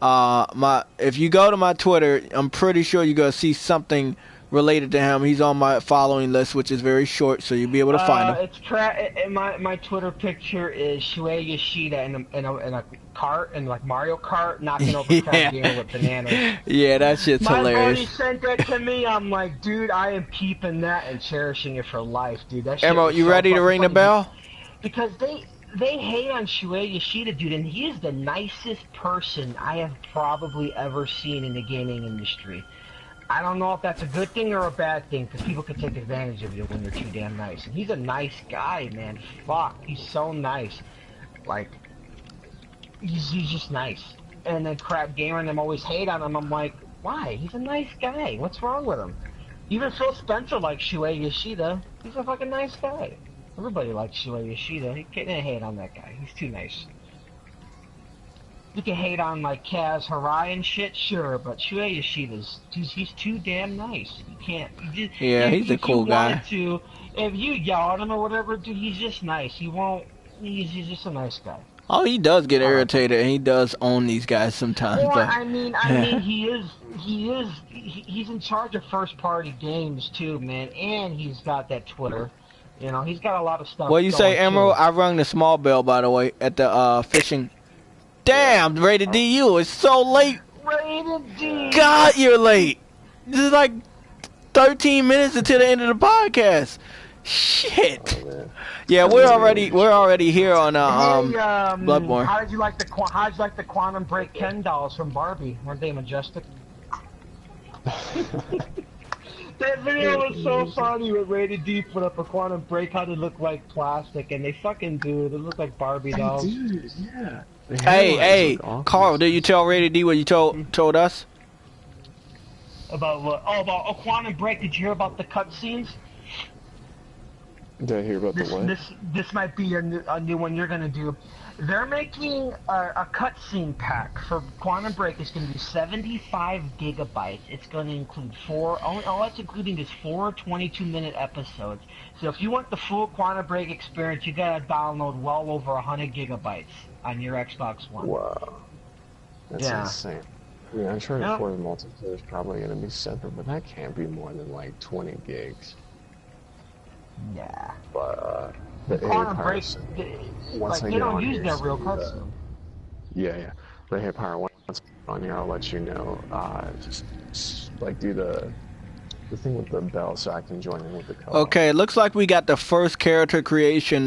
If you go to my Twitter, I'm pretty sure you're gonna see something related to him. He's on my following list, which is very short, so you'll be able to find him. My Twitter picture is Shuei Yoshida in a cart, in like Mario Kart, knocking over crab game with bananas. Yeah, that shit's hilarious. My buddy sent that to me. I'm like, dude, I am keeping that and cherishing it for life, dude. That shit Emerald, was you so ready to fucking ring the funny. bell? Because they hate on Shuei Yoshida, dude, and he is the nicest person I have probably ever seen in the gaming industry. I don't know if that's a good thing or a bad thing, because people could take advantage of you when you're too damn nice. And he's a nice guy, man. Fuck, he's so nice. Like, he's just nice. And then Crap Gamer and them always hate on him. I'm like, why? He's a nice guy. What's wrong with him? Even Phil Spencer likes Shuei Yoshida. He's a fucking nice guy. Everybody likes Shuei Yoshida. You can't hate on that guy. He's too nice. You can hate on like Kaz Hirai and shit, sure, but Shuei Yoshida's he's too damn nice. You can't. Yeah, he's a cool guy. If you yell at him or whatever, dude, he's just nice. He won't. He's just a nice guy. Oh, he does get irritated, and he does own these guys sometimes. Well, But I mean, he's in charge of first-party games too, man, and he's got that Twitter. You know, he's got a lot of stuff. what you say, going, Emerald? too. I rung the small bell, by the way, at the fishing. Damn, Rated DU, it's so late. Rated D. God, you're late. This is like 13 minutes until the end of the podcast. Shit. Oh, Yeah, we're already here on Bloodborne. How did you like the Quantum Break Ken dolls from Barbie? Weren't they majestic? That video was so funny with Rated D put up a Quantum Break, how they look like plastic, and they fucking do. They look like Barbie dolls. Dude, yeah. Hey, Carl, did you tell Rated D what you told us? About what? Oh, about a Quantum Break. Did you hear about the cutscenes? Did I hear about the what? This might be a new one you're gonna do. They're making a cutscene pack for Quantum Break. It's gonna be 75 gigabytes. It's gonna include all it's including is 4 22-minute episodes. So if you want the full Quantum Break experience, you gotta download well over 100 gigabytes on your Xbox One. Wow. That's insane. I mean, Uncharted 4 multiplayer is probably going to be separate, but that can't be more than like 20 gigs. Yeah. But the Quantum Break, once like, I they get don't on use here, their real see cutscene. Yeah. The Hip Power, once on here, I'll let you know. Just like do the the thing with the bell so I can join in with the co-op. Okay, it looks like we got the first character creation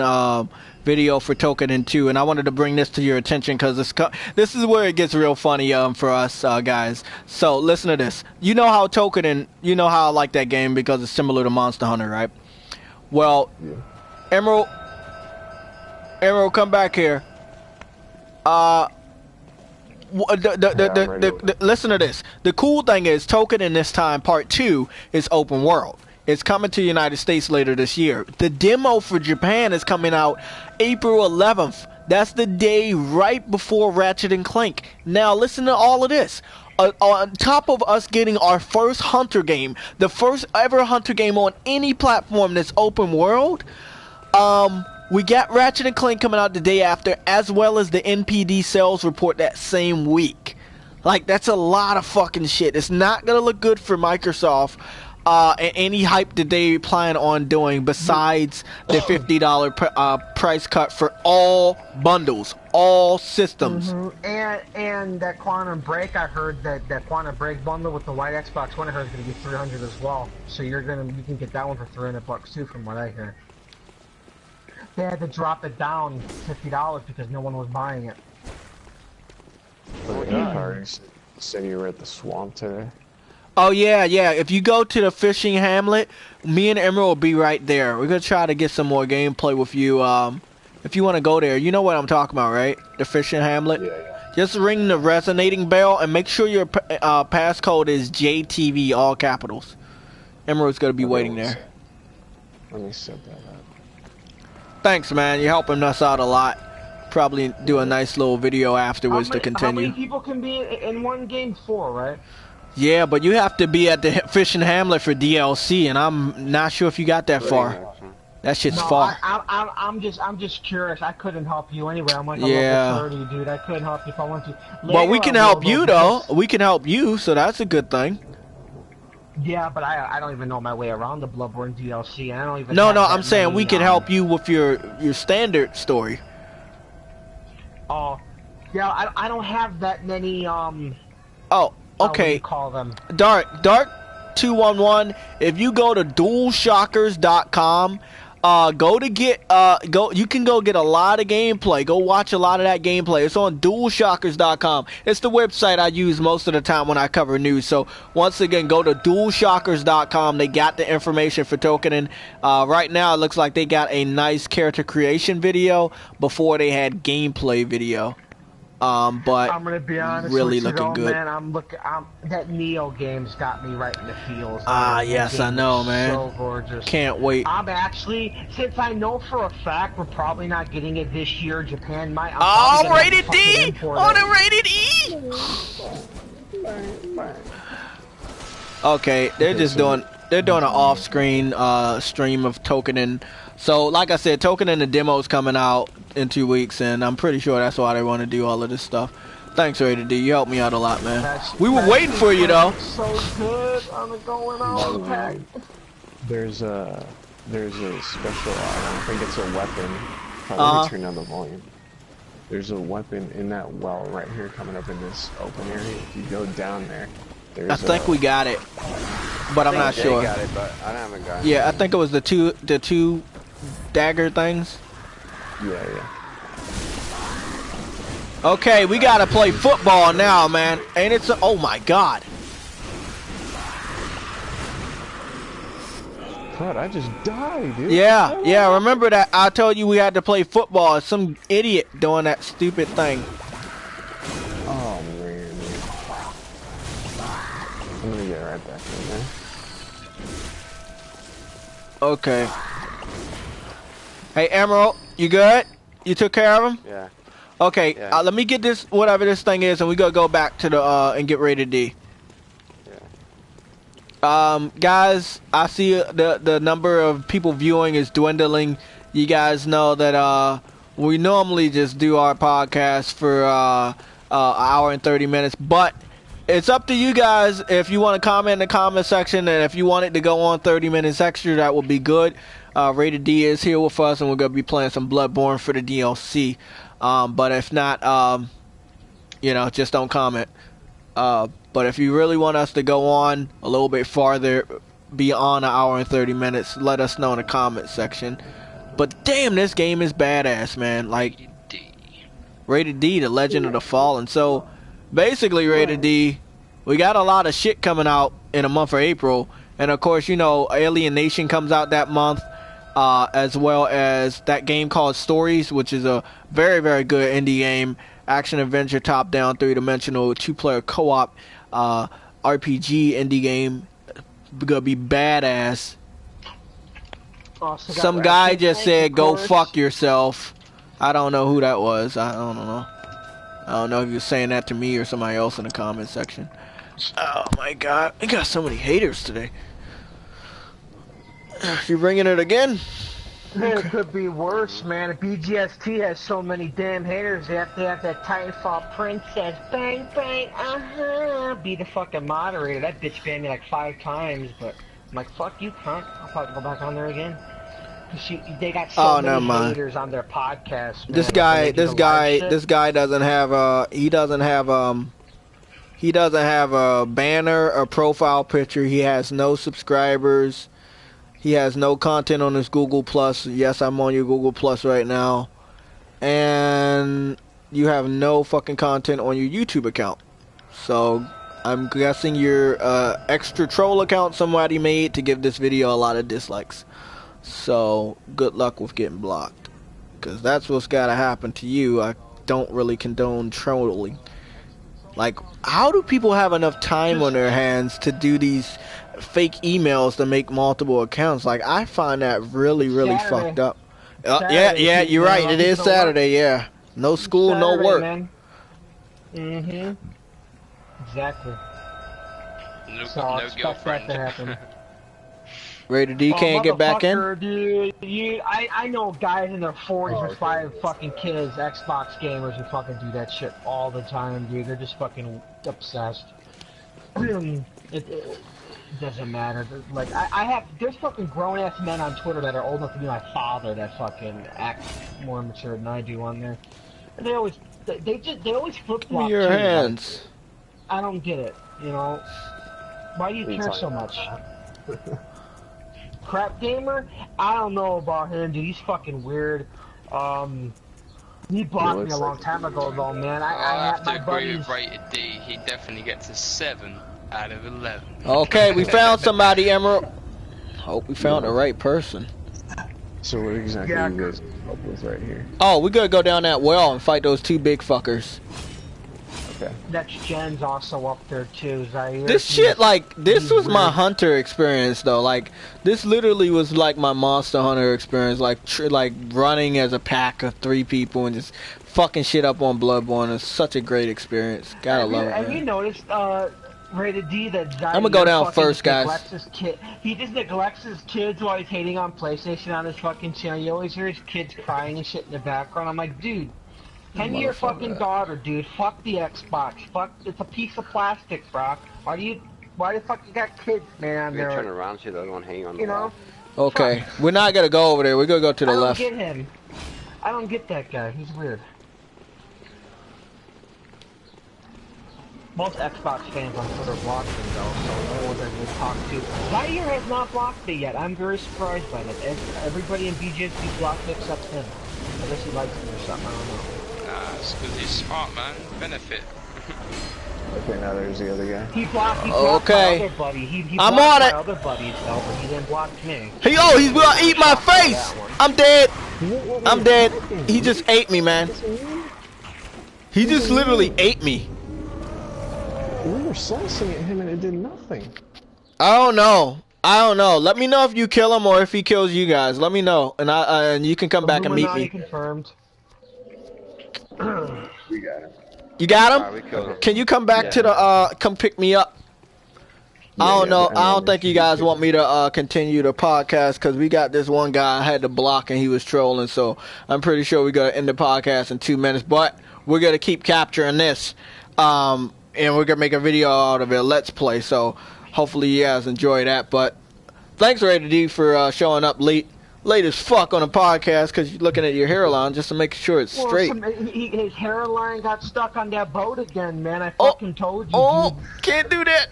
video for Token 2, and I wanted to bring this to your attention because this is where it gets real funny for us guys. So listen to this. You know how you know how I like that game because it's similar to Monster Hunter, right? Well, yeah. Emerald, come back here. Listen to this. The cool thing is Token in this time part 2 is open world. It's coming to the United States later this year. The demo for Japan is coming out April 11th. That's the day right before Ratchet and Clank. Now listen to all of this. On top of us getting our first Hunter game, the first ever Hunter game on any platform that's open world, we got Ratchet and Clank coming out the day after, as well as the NPD sales report that same week. Like, that's a lot of fucking shit. It's not gonna look good for Microsoft and any hype that they plan on doing besides the $50 price cut for all bundles, all systems. And that Quantum Break, I heard that Quantum Break bundle with the white Xbox One, I heard is going to be $300 as well. So you can get that one for $300 too, from what I hear. They had to drop it down $50 because no one was buying it. You said you were at the swamp today. Oh yeah. If you go to the fishing hamlet, me and Emerald will be right there. We're gonna try to get some more gameplay with you. If you want to go there, you know what I'm talking about, right? The fishing hamlet. Yeah. Just ring the resonating bell and make sure your passcode is JTV, all capitals. Emerald's gonna be waiting there. Let me set that up. Thanks, man. You're helping us out a lot. Probably do a nice little video afterwards to continue. How many people can be in one game? 4, right? Yeah, but you have to be at the fishing hamlet for DLC, and I'm not sure if you got that far. That shit's far. I'm just curious. I couldn't help you anyway. I'm like a level 30, dude. I couldn't help you if I want to. Well, we can help you though. We can help you, so that's a good thing. Yeah, but I don't even know my way around the Bloodborne DLC. And I don't even. No, I'm saying we can help you with your standard story. Oh, yeah. I don't have that many. Oh, okay. What do you call them? Dark 211. If you go to DualShockers.com, you can go get a lot of gameplay. Go watch a lot of that gameplay. It's on DualShockers.com. It's the website I use most of the time when I cover news. So once again, go to DualShockers.com. They got the information for Tokenin. Right now, it looks like they got a nice character creation video before they had gameplay video. But I'm gonna be honest, really with you looking though, good. Man, that Neo game's got me right in the feels. Yes, I know, man. So gorgeous. Can't wait. I'm actually, since I know for a fact we're probably not getting it this year, Japan might. Rated D on a rated E. Okay, they're doing an off-screen stream of Tokenin. So, like I said, Tokenin the demo's coming out in 2 weeks, and I'm pretty sure that's why they want to do all of this stuff. Thanks, Rated D. You helped me out a lot, man. We were waiting for you, though. So good on the going on pack. There's a special. I think it's a weapon. Let me turn down the volume. There's a weapon in that well right here coming up in this open area. If you go down there, I think we got it, but I'm not sure. Got it, but I haven't got it. Yeah, I think it was the two dagger things. Yeah. Okay, we gotta play football now, man. And it's oh my god. God, I just died, dude. Yeah. Remember that I told you we had to play football. Some idiot doing that stupid thing. Oh man. I'm gonna get right back in there. Okay. Hey, Emerald, you good? You took care of him? Yeah. Okay, yeah. Let me get this, whatever this thing is, and we gotta go back to the, and get Rated D. Yeah. Guys, I see the number of people viewing is dwindling. You guys know that, we normally just do our podcast for, an hour and 30 minutes, but it's up to you guys if you want to comment in the comment section, and if you want it to go on 30 minutes extra, that would be good. Rated D is here with us, and we're going to be playing some Bloodborne for the DLC. But if not, just don't comment. But if you really want us to go on a little bit farther, beyond an hour and 30 minutes, let us know in the comment section. But damn, this game is badass, man. Like, Rated D, The Legend of the Fallen. So, basically, Rated D, we got a lot of shit coming out in the month of April. And, of course, you know, Alien Nation comes out that month. As well as that game called Stories, which is a very, very good indie game. Action-adventure, top-down, three-dimensional, two-player co-op RPG indie game. Gonna be badass. Some guy just said, "Go fuck yourself." I don't know who that was. I don't know. I don't know if you're saying that to me or somebody else in the comment section. Oh my god, we got so many haters today. You bringing it again? It could be worse, man. If BGST has so many damn haters, they have to have that Titanfall princess, bang bang, be the fucking moderator. That bitch banned me like 5 times, but I'm like, fuck you, cunt. I'll probably go back on there again. They got so many haters on their podcast. Man. This guy doesn't have he doesn't have a banner, a profile picture. He has no subscribers. He has no content on his Google Plus. Yes, I'm on your Google Plus right now. And you have no fucking content on your YouTube account. So, I'm guessing your extra troll account somebody made to give this video a lot of dislikes. So, good luck with getting blocked. Because that's what's got to happen to you. I don't really condone trolling. Like, how do people have enough time on their hands to do these fake emails to make multiple accounts? Like, I find that really, really fucked up. Yeah, you're right. It is Saturday, yeah. No school, no work. Man. Exactly. So No expect girlfriend. that to happen. Rated D can't get back in? Dude, I know guys in their 40s with 5 fucking kids, Xbox gamers, who fucking do that shit all the time, dude. They're just fucking obsessed. It doesn't matter. Like, there's fucking grown-ass men on Twitter that are old enough to be my father that fucking act more mature than I do on there. And they always flip-flop. Give me your hands. Like, I don't get it, you know? Why do you care so much? Crap Gamer? I don't know about him, dude. He's fucking weird. He blocked me a long time ago, though, man. I have to agree with Rated D. He definitely gets a 7 out of 11. Okay, we found somebody, Emerald. Hope we found the right person. So what exactly are you guys up with right here? Oh, we gotta go down that well and fight those 2 big fuckers. Okay. Next Gen's also up there too, Zaire. This shit, like, this was my hunter experience, though. Like, this literally was like my Monster Hunter experience. Like, running as a pack of 3 people and just fucking shit up on Bloodborne. It's such a great experience. Gotta love it, man. Have you noticed, Rated D, that Zaire I'm gonna go down first, guys. He just neglects his kids while he's hating on PlayStation on his fucking channel. You always hear his kids crying and shit in the background. I'm like, dude. Tend to your fucking daughter, dude. Fuck the Xbox. Fuck, it's a piece of plastic, bro. Why the fuck you got kids, man? You're turn around so they don't hang on the wall. Okay, fuck. We're not gonna go over there. We're gonna go to the left. I don't get him. I don't get that guy. He's weird. Most Xbox fans on Twitter block him, though, so no one that we'll talk to. Zaire has not blocked me yet. I'm very surprised by that. Everybody in BGSP blocked me except him. I guess he likes me or something. I don't know. It's because he's smart, man. Benefit. Okay, now there's the other guy. He blocked my other buddy. He I'm blocked on it. My other buddies, though, but he didn't block me. He's gonna eat my face. I'm dead. I'm dead. He just ate me, man. He just literally ate me. We were slicing at him and it did nothing. I don't know. Let me know if you kill him or if he kills you guys. Let me know, and you can come back and meet me. Confirmed. We got him. You got him? Right, we killed him. Can you come back to the come pick me up? I don't know. I don't think you guys want me to continue the podcast because we got this one guy I had to block and he was trolling. So I'm pretty sure we're gonna end the podcast in 2 minutes. But we're gonna keep capturing this, and we're gonna make a video out of it. Let's play. So hopefully you guys enjoy that. But thanks, Rated D, for showing up late as fuck on a podcast because you're looking at your hairline just to make sure it's straight. His hairline got stuck on that boat again, man. I fucking told you, Oh, dude. can't do that.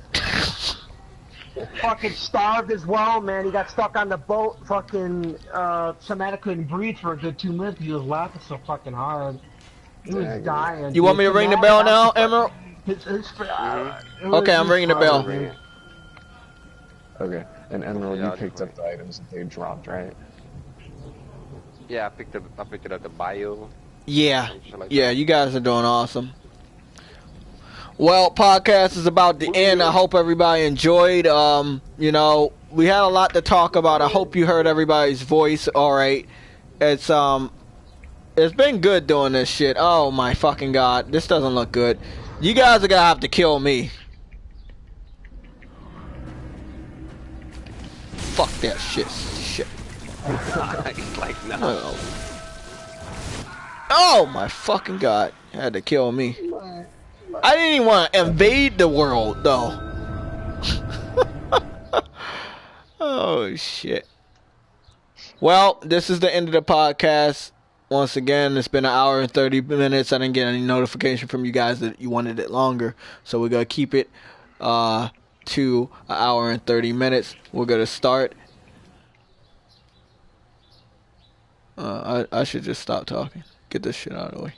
fucking starved as well, man. He got stuck on the boat. Fucking Samantha couldn't breathe for a good 2 minutes. He was laughing so fucking hard. He was dying. You want me to ring the bell now, Emerald? Okay, I'm ringing the bell. Okay, and Emerald, you picked up the items that they dropped, right? Yeah, I picked it up the bio. Yeah, yeah, you guys are doing awesome. Well, podcast is about to end. I hope everybody enjoyed. You know, we had a lot to talk about. I hope you heard everybody's voice. All right, it's been good doing this shit. Oh my fucking god, this doesn't look good. You guys are gonna have to kill me. Fuck that shit. Like no. Oh my fucking god, you had to kill me. I didn't even want to invade the world though. Oh shit. Well, this is the end of the podcast. Once again, it's been 1 hour and 30 minutes. I didn't get any notification from you guys that you wanted it longer, so we're gonna keep it to 1 hour and 30 minutes. We're gonna start. I should just stop talking. Get this shit out of the way.